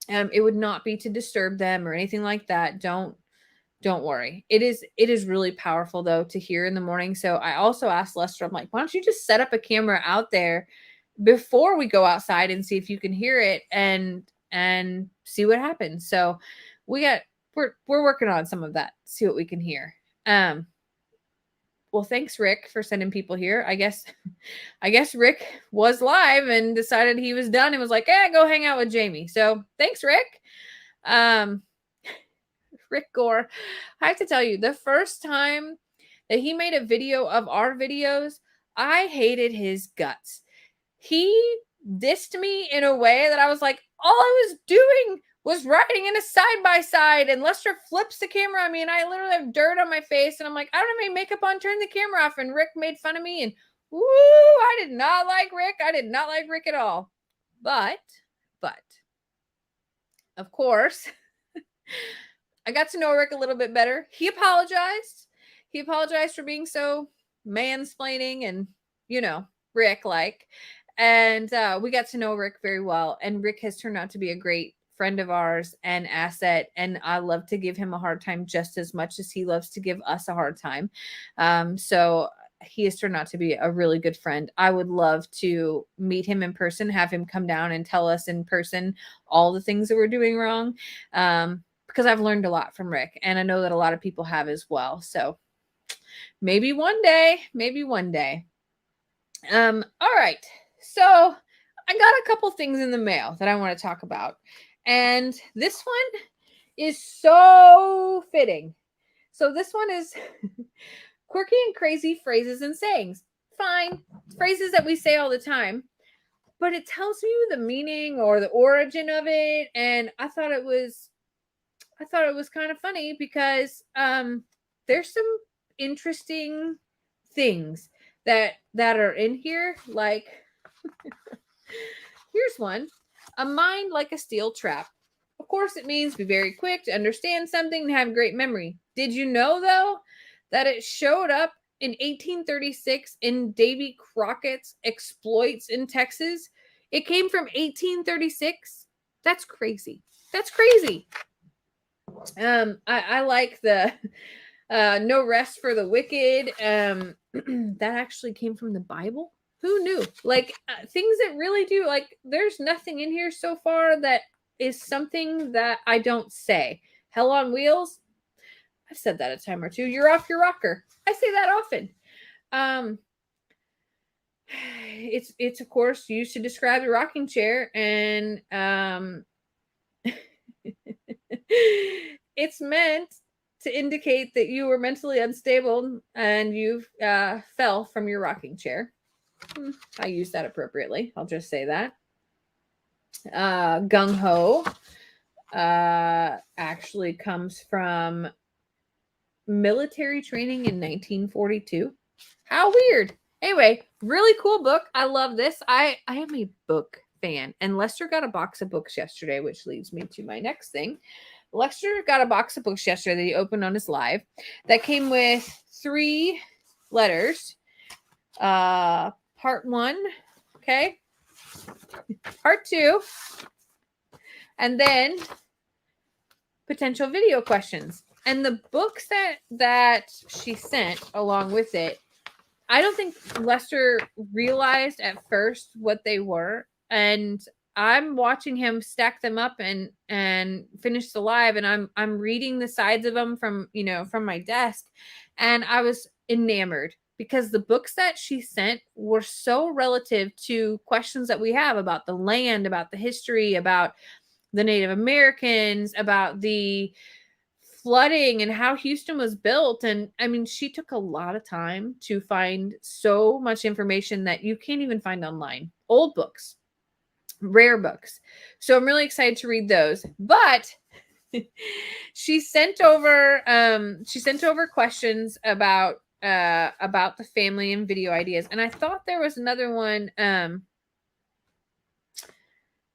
It would not be to disturb them or anything like that. Don't worry. It is really powerful though to hear in the morning. So I also asked Lester, I'm like, why don't you just set up a camera out there before we go outside and see if you can hear it and see what happens. So we're working on some of that, see what we can hear. Well, thanks, Rick, for sending people here. I guess Rick was live and decided he was done and was like, go hang out with Jamie. So thanks, Rick. Rick Gore, I have to tell you, the first time that he made a video of our videos, I hated his guts. He dissed me in a way that I was like, all I was doing was riding in a side-by-side, and Lester flips the camera on me, and I literally have dirt on my face, and I'm like, I don't have any makeup on, turn the camera off, and Rick made fun of me, and woo, I did not like Rick. I did not like Rick at all. But, of course, I got to know Rick a little bit better. He apologized. He apologized for being so mansplaining and, Rick-like. And we got to know Rick very well. And Rick has turned out to be a great friend of ours and asset. And I love to give him a hard time just as much as he loves to give us a hard time. So he has turned out to be a really good friend. I would love to meet him in person, have him come down and tell us in person all the things that we're doing wrong. Because I've learned a lot from Rick, and I know that a lot of people have as well. So maybe one day. All right. So I got a couple things in the mail that I want to talk about. And this one is so fitting. So this one is quirky and crazy phrases and sayings. Fine. Phrases that we say all the time. But it tells you the meaning or the origin of it. And I thought it was kind of funny because there's some interesting things that are in here. Like, here's one. A mind like a steel trap. Of course, it means be very quick to understand something and have great memory. Did you know, though, that it showed up in 1836 in Davy Crockett's exploits in Texas? It came from 1836. That's crazy. That's crazy. I like the no rest for the wicked. That actually came from the Bible. Who knew? Like things that really do. Like there's nothing in here so far that is something that I don't say. Hell on Wheels. I've said that a time or two. You're off your rocker. I say that often. It's of course used to describe the rocking chair, and it's meant to indicate that you were mentally unstable and you fell from your rocking chair. I use that appropriately. I'll just say that. Gung ho actually comes from military training in 1942. How weird. Anyway, really cool book. I love this. I am a book fan. And Lester got a box of books yesterday, which leads me to my next thing. Lester got a box of books yesterday that he opened on his live that came with 3 letters. Part 1, okay? Part 2, and then potential video questions. And the books that she sent along with it, I don't think Lester realized at first what they were. And I'm watching him stack them up and finish the live, and I'm reading the sides of them from my desk, and I was enamored because the books that she sent were so relative to questions that we have about the land, about the history, about the Native Americans, about the flooding and how Houston was built. And I mean, she took a lot of time to find so much information that you can't even find online. Old books, rare books. So I'm really excited to read those. But she sent over questions about the family and video ideas. And I thought there was another one.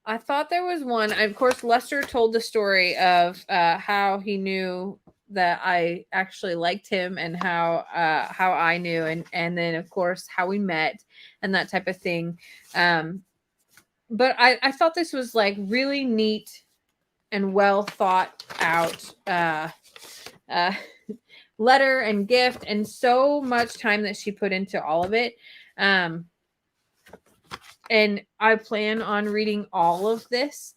Of course, Lester told the story of how he knew that I actually liked him, and how I knew, and then of course how we met and that type of thing. But I thought this was like really neat and well thought out letter and gift, and so much time that she put into all of it. And I plan on reading all of this,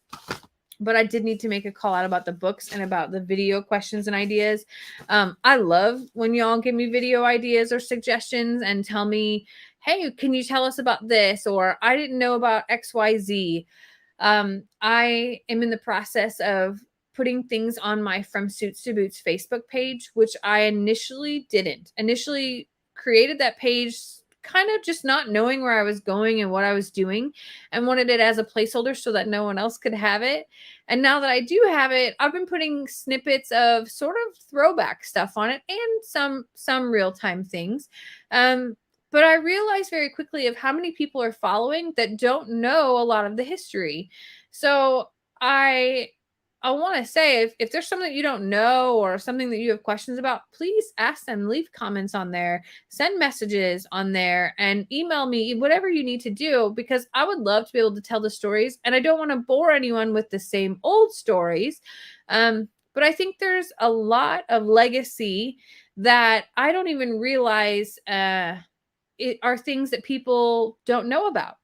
but I did need to make a call out about the books and about the video questions and ideas. I love when y'all give me video ideas or suggestions and tell me, hey, can you tell us about this? Or I didn't know about XYZ. I am in the process of putting things on my From Suits to Boots Facebook page, which I initially didn't. Initially created that page kind of just not knowing where I was going and what I was doing, and wanted it as a placeholder so that no one else could have it. And now that I do have it, I've been putting snippets of sort of throwback stuff on it and some real-time things. But I realized very quickly of how many people are following that don't know a lot of the history. So I want to say, if there's something that you don't know or something that you have questions about, please ask them, leave comments on there, send messages on there, and email me, whatever you need to do, because I would love to be able to tell the stories, and I don't want to bore anyone with the same old stories. But I think there's a lot of legacy that I don't even realize are things that people don't know about.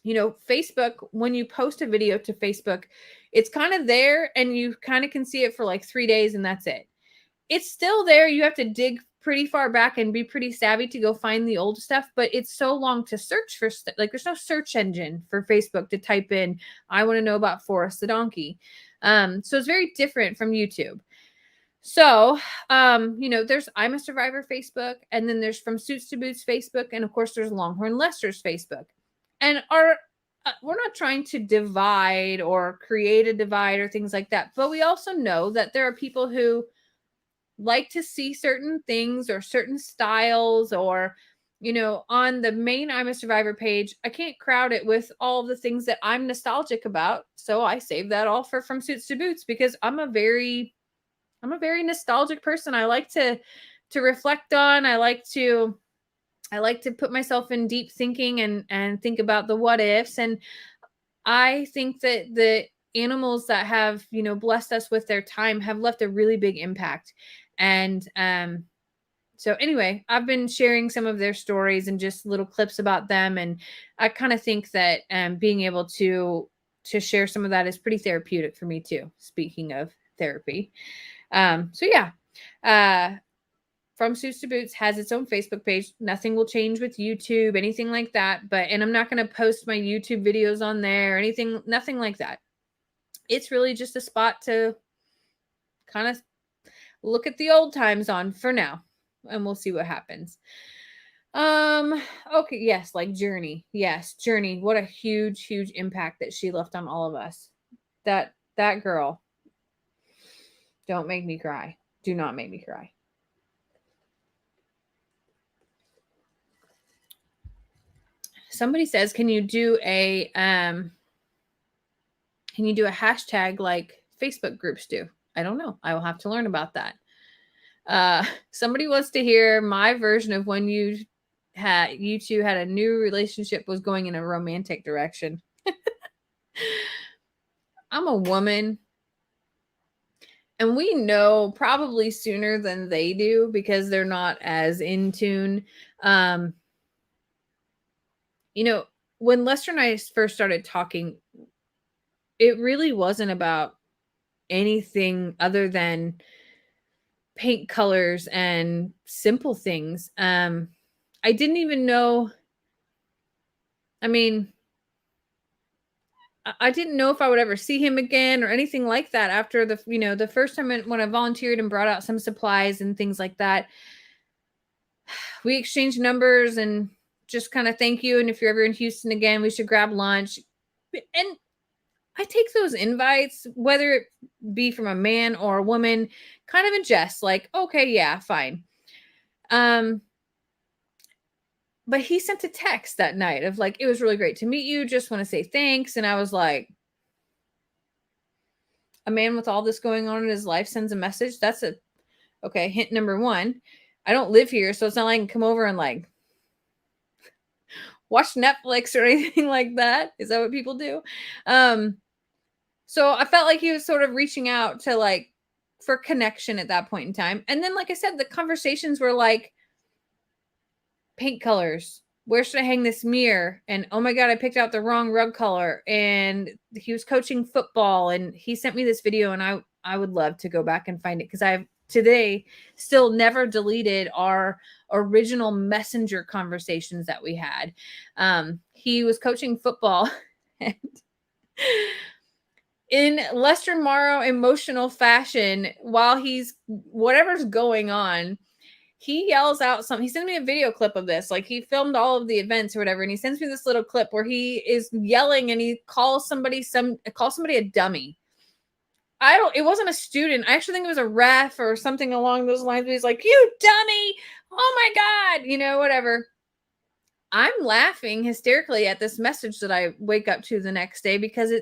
Facebook, when you post a video to Facebook, it's kind of there and you kind of can see it for like 3 days and that's it. It's still there. You have to dig pretty far back and be pretty savvy to go find the old stuff, but it's so long to search for like there's no search engine for Facebook to type in, I want to know about Forrest the donkey. So it's very different from YouTube. So, there's I'm a Survivor Facebook, and then there's From Suits to Boots Facebook, and of course there's Longhorn Lester's Facebook. And we're not trying to divide or create a divide or things like that, but we also know that there are people who like to see certain things or certain styles or on the main I'm a Survivor page, I can't crowd it with all the things that I'm nostalgic about. So I save that all for From Suits to Boots, because I'm a very nostalgic person. I like to reflect on. I like to put myself in deep thinking and think about the what ifs. And I think that the animals that have, blessed us with their time have left a really big impact. And so anyway, I've been sharing some of their stories and just little clips about them, and I kind of think that being able to share some of that is pretty therapeutic for me too. Speaking of therapy, so yeah, From Suits to Boots has its own Facebook page. Nothing will change with YouTube, anything like that. And I'm not going to post my YouTube videos on there or anything, nothing like that. It's really just a spot to kind of look at the old times on for now, and we'll see what happens. Okay, yes, like Journey. Yes, Journey. What a huge impact that she left on all of us. That girl. Don't make me cry. Do not make me cry. Somebody says, can you do a hashtag like Facebook groups do? I don't know. I will have to learn about that. Somebody wants to hear my version of when you two had a new relationship, was going in a romantic direction. I'm a woman, and we know probably sooner than they do because they're not as in tune. When Lester and I first started talking, it really wasn't about anything other than paint colors and simple things. I didn't even know. I mean, I didn't know if I would ever see him again or anything like that after the first time when I volunteered and brought out some supplies and things like that. We exchanged numbers and just kind of thank you. And if you're ever in Houston again, we should grab lunch. And I take those invites, whether it be from a man or a woman, kind of in jest, like, okay, yeah, fine. But he sent a text that night of like, it was really great to meet you. Just want to say thanks. And I was like, a man with all this going on in his life sends a message. That's okay. Hint number one. I don't live here, so it's not like I can come over and like watch Netflix or anything like that. Is that what people do? So I felt like he was sort of reaching out to like for connection at that point in time. And then, like I said, the conversations were like paint colors. Where should I hang this mirror? And oh my God, I picked out the wrong rug color. And he was coaching football, and he sent me this video, and I would love to go back and find it because I've today still never deleted our original messenger conversations that we had. He was coaching football and in Lester Morrow emotional fashion, while he's whatever's going on, he yells out something. He sent me a video clip of this. Like, he filmed all of the events or whatever, and he sends me this little clip where he is yelling and he calls somebody a dummy. It wasn't a student. I actually think it was a ref or something along those lines. But he's like, you dummy. Oh my God. Whatever. I'm laughing hysterically at this message that I wake up to the next day because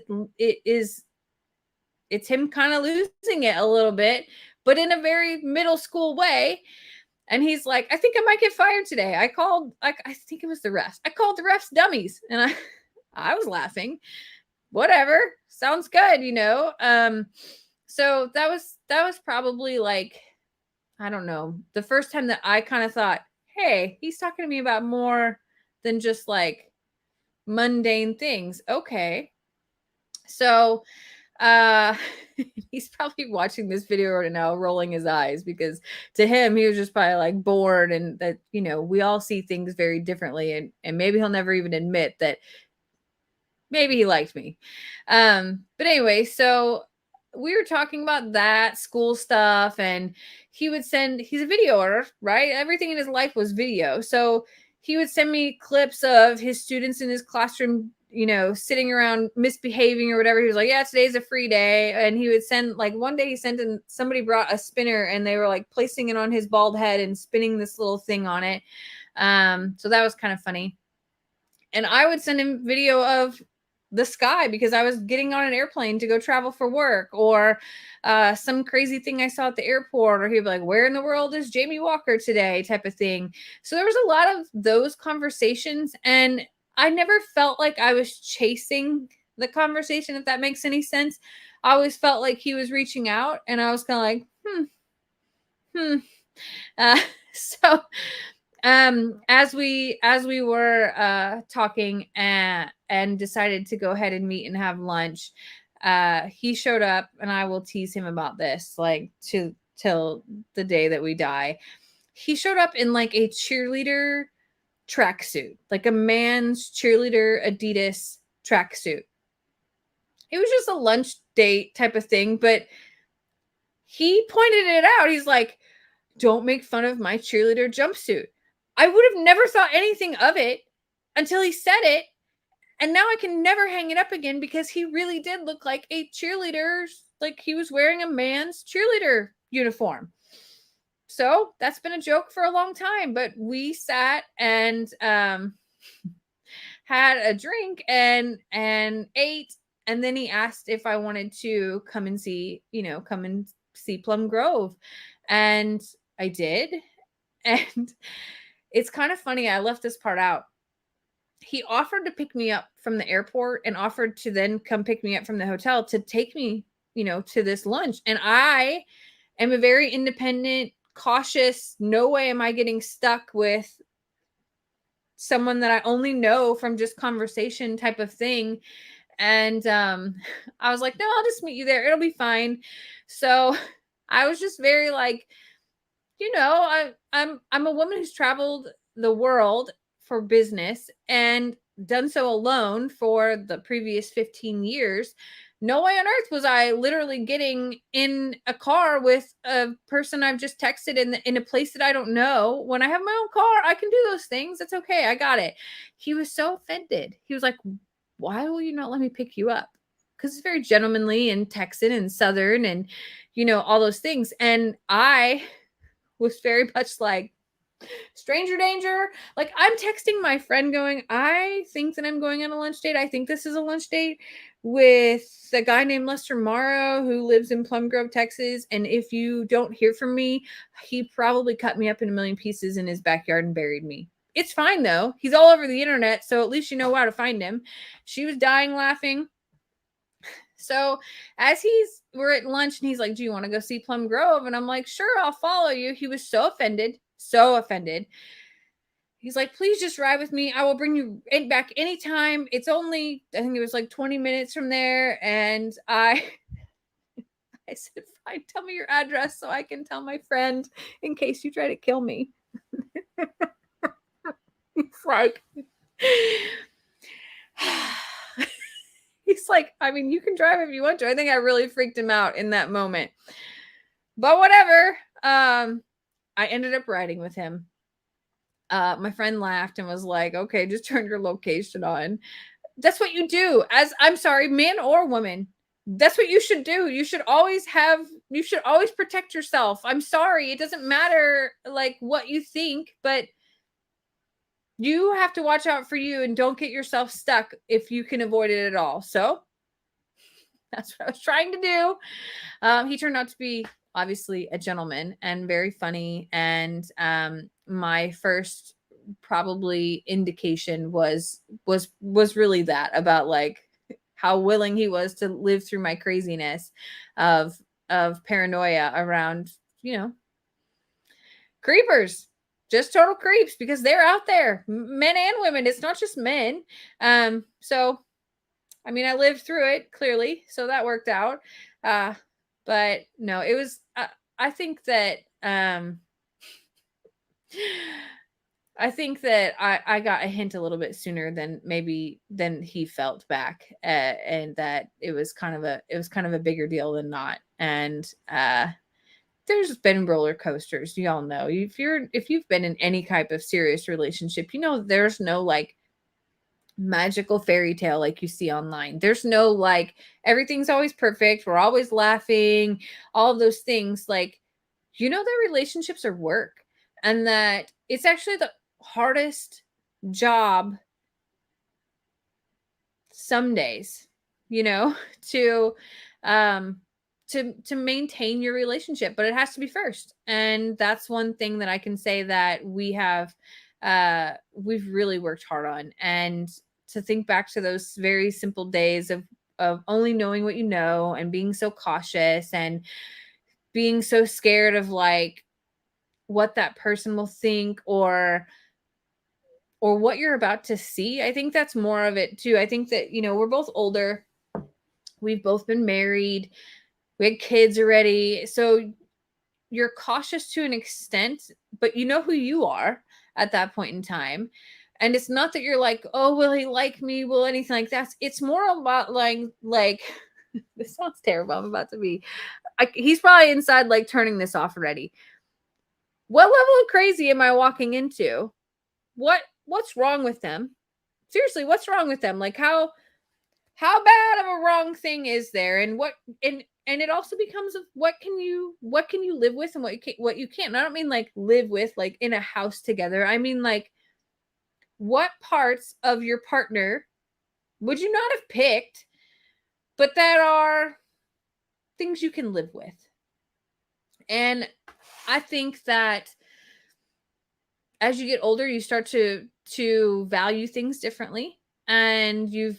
it's him kind of losing it a little bit, but in a very middle school way. And he's like, I think I might get fired today. I think it was the refs. I called the refs dummies. And I was laughing. Whatever. Sounds good, So that was probably like, I don't know, the first time that I kind of thought, hey, he's talking to me about more than just like mundane things. Okay. So he's probably watching this video right now rolling his eyes because to him he was just probably like bored, and that we all see things very differently, and maybe he'll never even admit that maybe he liked me. But anyway, so we were talking about that school stuff, and he's a videoer, right? Everything in his life was video. So he would send me clips of his students in his classroom, sitting around misbehaving or whatever. He was like, yeah, today's a free day. And he would send, like, one day he sent in, somebody brought a spinner and they were like placing it on his bald head and spinning this little thing on it. So that was kind of funny. And I would send him video of the sky because I was getting on an airplane to go travel for work, or some crazy thing I saw at the airport, or he'd be like, where in the world is Jamie Walker today, type of thing. So there was a lot of those conversations, and I never felt like I was chasing the conversation, if that makes any sense. I always felt like he was reaching out, and I was kind of like, uh, so as we were talking and decided to go ahead and meet and have lunch, he showed up, and I will tease him about this like till the day that we die. He showed up in like a cheerleader tracksuit, like a man's cheerleader Adidas tracksuit. It was just a lunch date type of thing, but he pointed it out. He's like, don't make fun of my cheerleader jumpsuit. I would have never thought anything of it until he said it. And now I can never hang it up again because he really did look like a cheerleader, like he was wearing a man's cheerleader uniform. So that's been a joke for a long time, but we sat and had a drink and ate, and then he asked if I wanted to come and see Plum Grove, and I did. And it's kind of funny, I left this part out. He offered to pick me up from the airport and offered to then come pick me up from the hotel to take me, to this lunch. And I am a very independent, cautious, no way am I getting stuck with someone that I only know from just conversation type of thing. And I was like, no, I'll just meet you there. It'll be fine. So I was just very like, I'm a woman who's traveled the world for business and done so alone for the previous 15 years. No way on earth was I literally getting in a car with a person I've just texted in a place that I don't know. When I have my own car, I can do those things. It's okay. I got it. He was so offended. He was like, why will you not let me pick you up? Because it's very gentlemanly and Texan and Southern and, all those things. And I was very much like, stranger danger. Like, I'm texting my friend going, I think that I'm going on a lunch date. I think this is a lunch date with a guy named Lester Morrow who lives in Plum Grove, Texas. And if you don't hear from me, he probably cut me up in a million pieces in his backyard and buried me. It's fine though. He's all over the internet, so at least you know how to find him. She was dying laughing. So as we're at lunch and he's like, do you want to go see Plum Grove? And I'm like, sure, I'll follow you. He was so offended. He's like, please just ride with me. I will bring you back anytime. It's only, I think it was like 20 minutes from there. And I said, fine, tell me your address so I can tell my friend in case you try to kill me. He's like, I mean, you can drive if you want to. I think I really freaked him out in that moment. But whatever. I ended up riding with him. My friend laughed and was like, okay, just turn your location on. That's what you do I'm sorry, man or woman. That's what you should do. You should always protect yourself. I'm sorry. It doesn't matter like what you think, but you have to watch out for you and don't get yourself stuck if you can avoid it at all. So that's what I was trying to do. He turned out to be obviously a gentleman and very funny. And my first probably indication was really that about like how willing he was to live through my craziness of paranoia around, creepers, just total creeps, because they're out there, men and women. It's not just men. So, I mean, I lived through it clearly, so that worked out. But no, it was, I think that I got a hint a little bit sooner than he felt back, and that it was kind of a bigger deal than not. And there's been roller coasters. You all know, if you've been in any type of serious relationship, there's no like magical fairy tale like you see online. There's no like everything's always perfect, we're always laughing, all of those things. Like, that relationships are work, and that it's actually the hardest job some days, you know, to um to maintain your relationship, but it has to be first. And that's one thing that I can say that we've really worked hard on. And to think back to those very simple days of only knowing what you know and being so cautious and being so scared of like what that person will think or what you're about to see. I think that's more of it too. I think that, you know, we're both older. We've both been married. We had kids already. So you're cautious to an extent, but you know who you are at that point in time. And it's not that you're like, oh, will he like me? Will anything like that? It's more about like this sounds terrible. I'm about to be he's probably inside like turning this off already. What level of crazy am I walking into? What's wrong with them? Seriously, what's wrong with them? Like how bad of a wrong thing is there? And and it also becomes of what can you live with and what you can't. And I don't mean like live with like in a house together. I mean like what parts of your partner would you not have picked, but that are things you can live with. And I think that as you get older, you start to value things differently. And you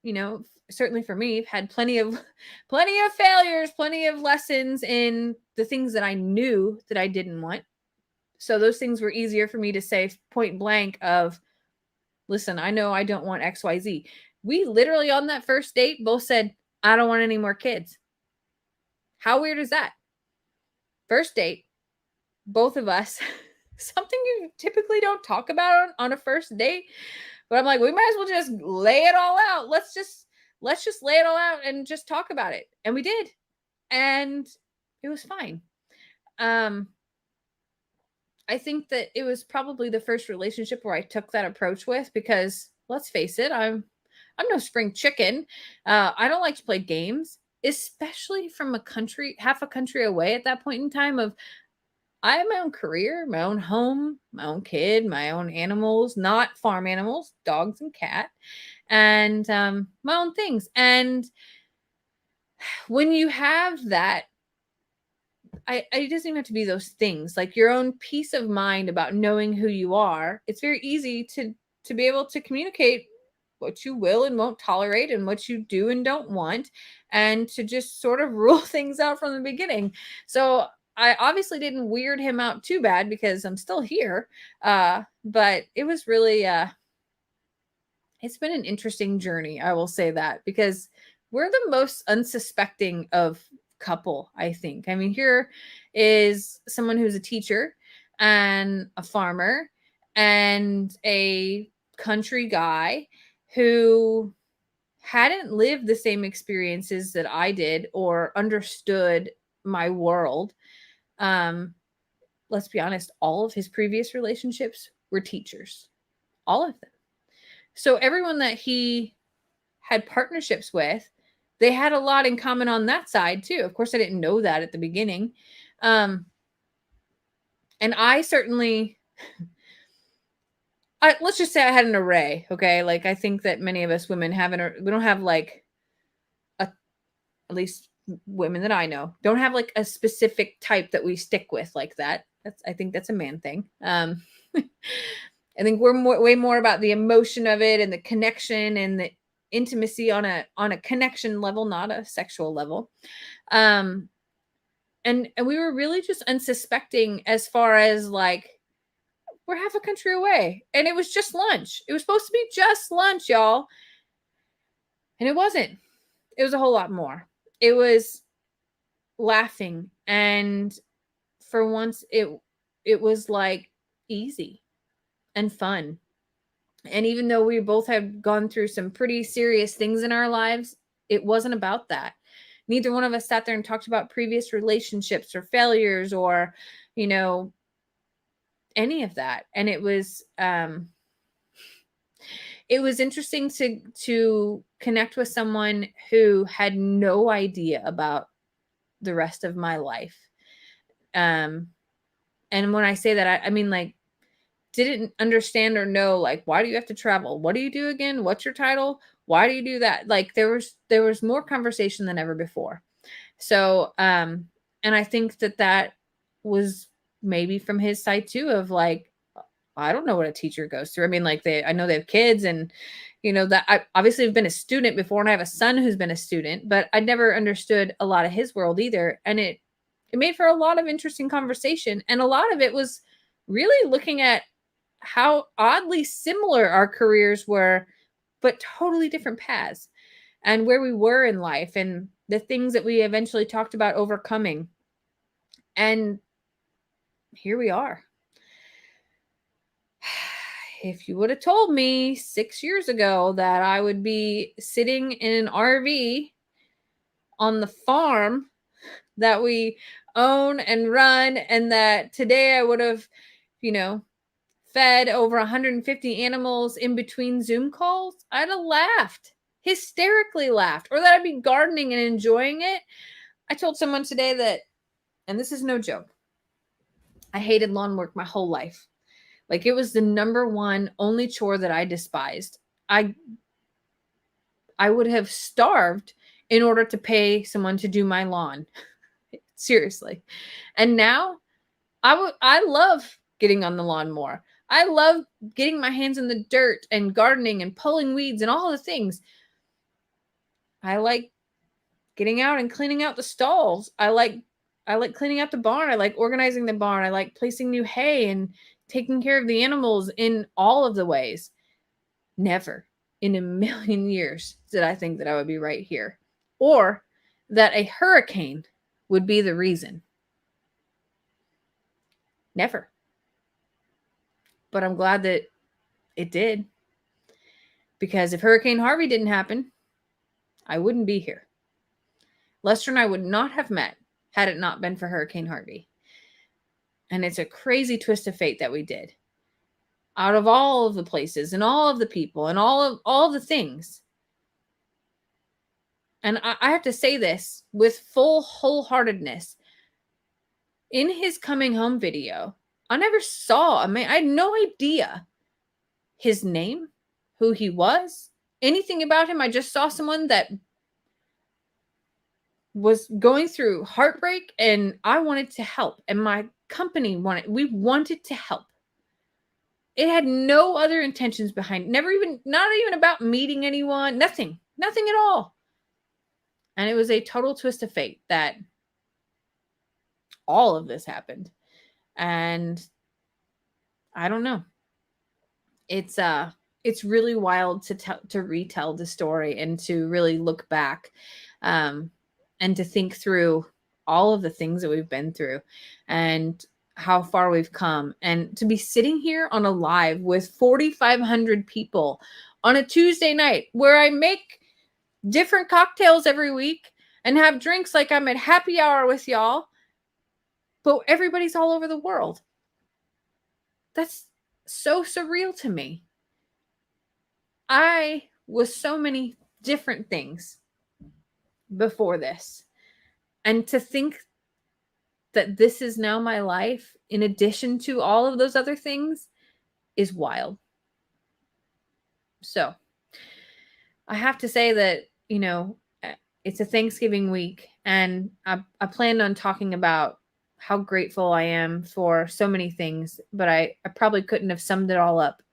know, certainly for me, had plenty of failures, plenty of lessons in the things that I knew that I didn't want. So those things were easier for me to say point blank of, listen, I know I don't want XYZ. We literally on that first date both said, I don't want any more kids. How weird is that? First date, both of us, something you typically don't talk about on a first date. But I'm like, we might as well just lay it all out. Let's just lay it all out and just talk about it. And we did. And it was fine. I think that it was probably the first relationship where I took that approach with, because let's face it, I'm no spring chicken. I don't like to play games, especially from half a country away at that point in time. Of I have my own career, my own home, my own kid, my own animals, not farm animals, dogs and cat, and my own things. And when you have that, it doesn't even have to be those things, like your own peace of mind about knowing who you are. It's very easy to be able to communicate what you will and won't tolerate and what you do and don't want, and to just sort of rule things out from the beginning. So I obviously didn't weird him out too bad because I'm still here. But it was really it's been an interesting journey, I will say that, because we're the most unsuspecting of couple, I think. I mean, here is someone who's a teacher and a farmer and a country guy who hadn't lived the same experiences that I did or understood my world. Let's be honest, all of his previous relationships were teachers, all of them. So everyone that he had partnerships with, they had a lot in common on that side too. Of course, I didn't know that at the beginning. And I certainly, let's just say I had an array. Okay. Like I think that many of us women we don't have like at least women that I know don't have like a specific type that we stick with like that. I think that's a man thing. I think we're way more about the emotion of it and the connection and the intimacy on a connection level, not a sexual level. And we were really just unsuspecting as far as like, we're half a country away and it was just lunch. It was supposed to be just lunch, y'all. And it wasn't. It was a whole lot more. It was laughing, and for once it was like easy and fun. And even though we both had gone through some pretty serious things in our lives, it wasn't about that. Neither one of us sat there and talked about previous relationships or failures or, you know, any of that. And it was interesting to connect with someone who had no idea about the rest of my life. And when I say that, I mean like didn't understand or know, like, why do you have to travel? What do you do again? What's your title? Why do you do that? Like, there was more conversation than ever before. So, and I think that was maybe from his side too, of like, I don't know what a teacher goes through. I mean, like, I know they have kids, and that I obviously have been a student before, and I have a son who's been a student, but I never understood a lot of his world either. And it made for a lot of interesting conversation. And a lot of it was really looking at how oddly similar our careers were, but totally different paths, and where we were in life, and the things that we eventually talked about overcoming. And here we are. If you would have told me 6 years ago that I would be sitting in an RV on the farm that we own and run, and that today I would have, fed over 150 animals in between Zoom calls, I'd have laughed, hysterically laughed. Or that I'd be gardening and enjoying it. I told someone today that, and this is no joke, I hated lawn work my whole life. Like, it was the number one only chore that I despised. I would have starved in order to pay someone to do my lawn. Seriously. And now I love getting on the lawn more. I love getting my hands in the dirt and gardening and pulling weeds and all the things. I like getting out and cleaning out the stalls. I like cleaning out the barn. I like organizing the barn. I like placing new hay and taking care of the animals in all of the ways. Never in a million years did I think that I would be right here, or that a hurricane would be the reason. Never. But I'm glad that it did, because if Hurricane Harvey didn't happen, I wouldn't be here. Lester and I would not have met had it not been for Hurricane Harvey. And it's a crazy twist of fate that we did. Out of all of the places and all of the people and all the things. And I have to say this with full wholeheartedness. In his coming home video, I never saw a man. I had no idea his name, who he was, anything about him. I just saw someone that was going through heartbreak, and I wanted to help, and my company we wanted to help. It had no other intentions behind it. Not even about meeting anyone, nothing at all. And it was a total twist of fate that all of this happened. And I don't know. It's really wild to retell the story and to really look back, and to think through all of the things that we've been through and how far we've come, and to be sitting here on a live with 4,500 people on a Tuesday night where I make different cocktails every week and have drinks like I'm at happy hour with y'all, but everybody's all over the world. That's so surreal to me. I was so many different things before this. And to think that this is now my life, in addition to all of those other things, is wild. So I have to say that, it's a Thanksgiving week, and I planned on talking about how grateful I am for so many things, but I probably couldn't have summed it all up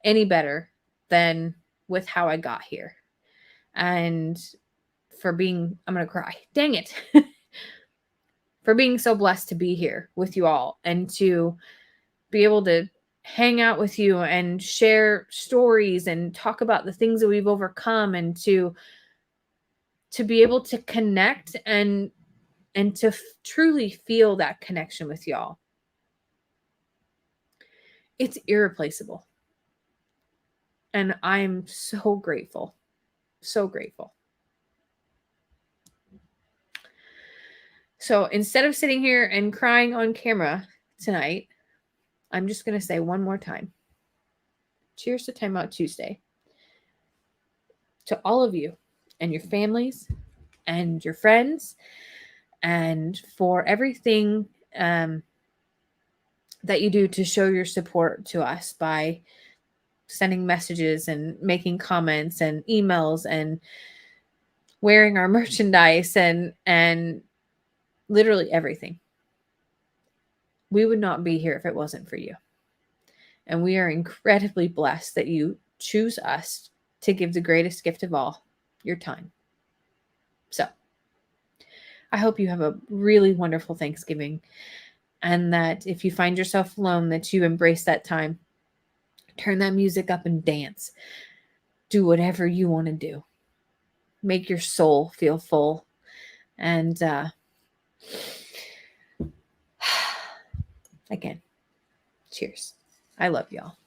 any better than with how I got here. And I'm going to cry. Dang it. For being so blessed to be here with you all, and to be able to hang out with you and share stories and talk about the things that we've overcome, and to be able to connect and to truly feel that connection with y'all. It's irreplaceable. And I'm so grateful. So grateful. So instead of sitting here and crying on camera tonight, I'm just going to say one more time. Cheers to Timeout Tuesday. To all of you and your families and your friends, and for everything that you do to show your support to us by sending messages and making comments and emails and wearing our merchandise and literally everything. We would not be here if it wasn't for you. And we are incredibly blessed that you choose us to give the greatest gift of all, your time. So I hope you have a really wonderful Thanksgiving, and that if you find yourself alone, that you embrace that time. Turn that music up and dance. Do whatever you want to do. Make your soul feel full. And again, cheers. I love y'all.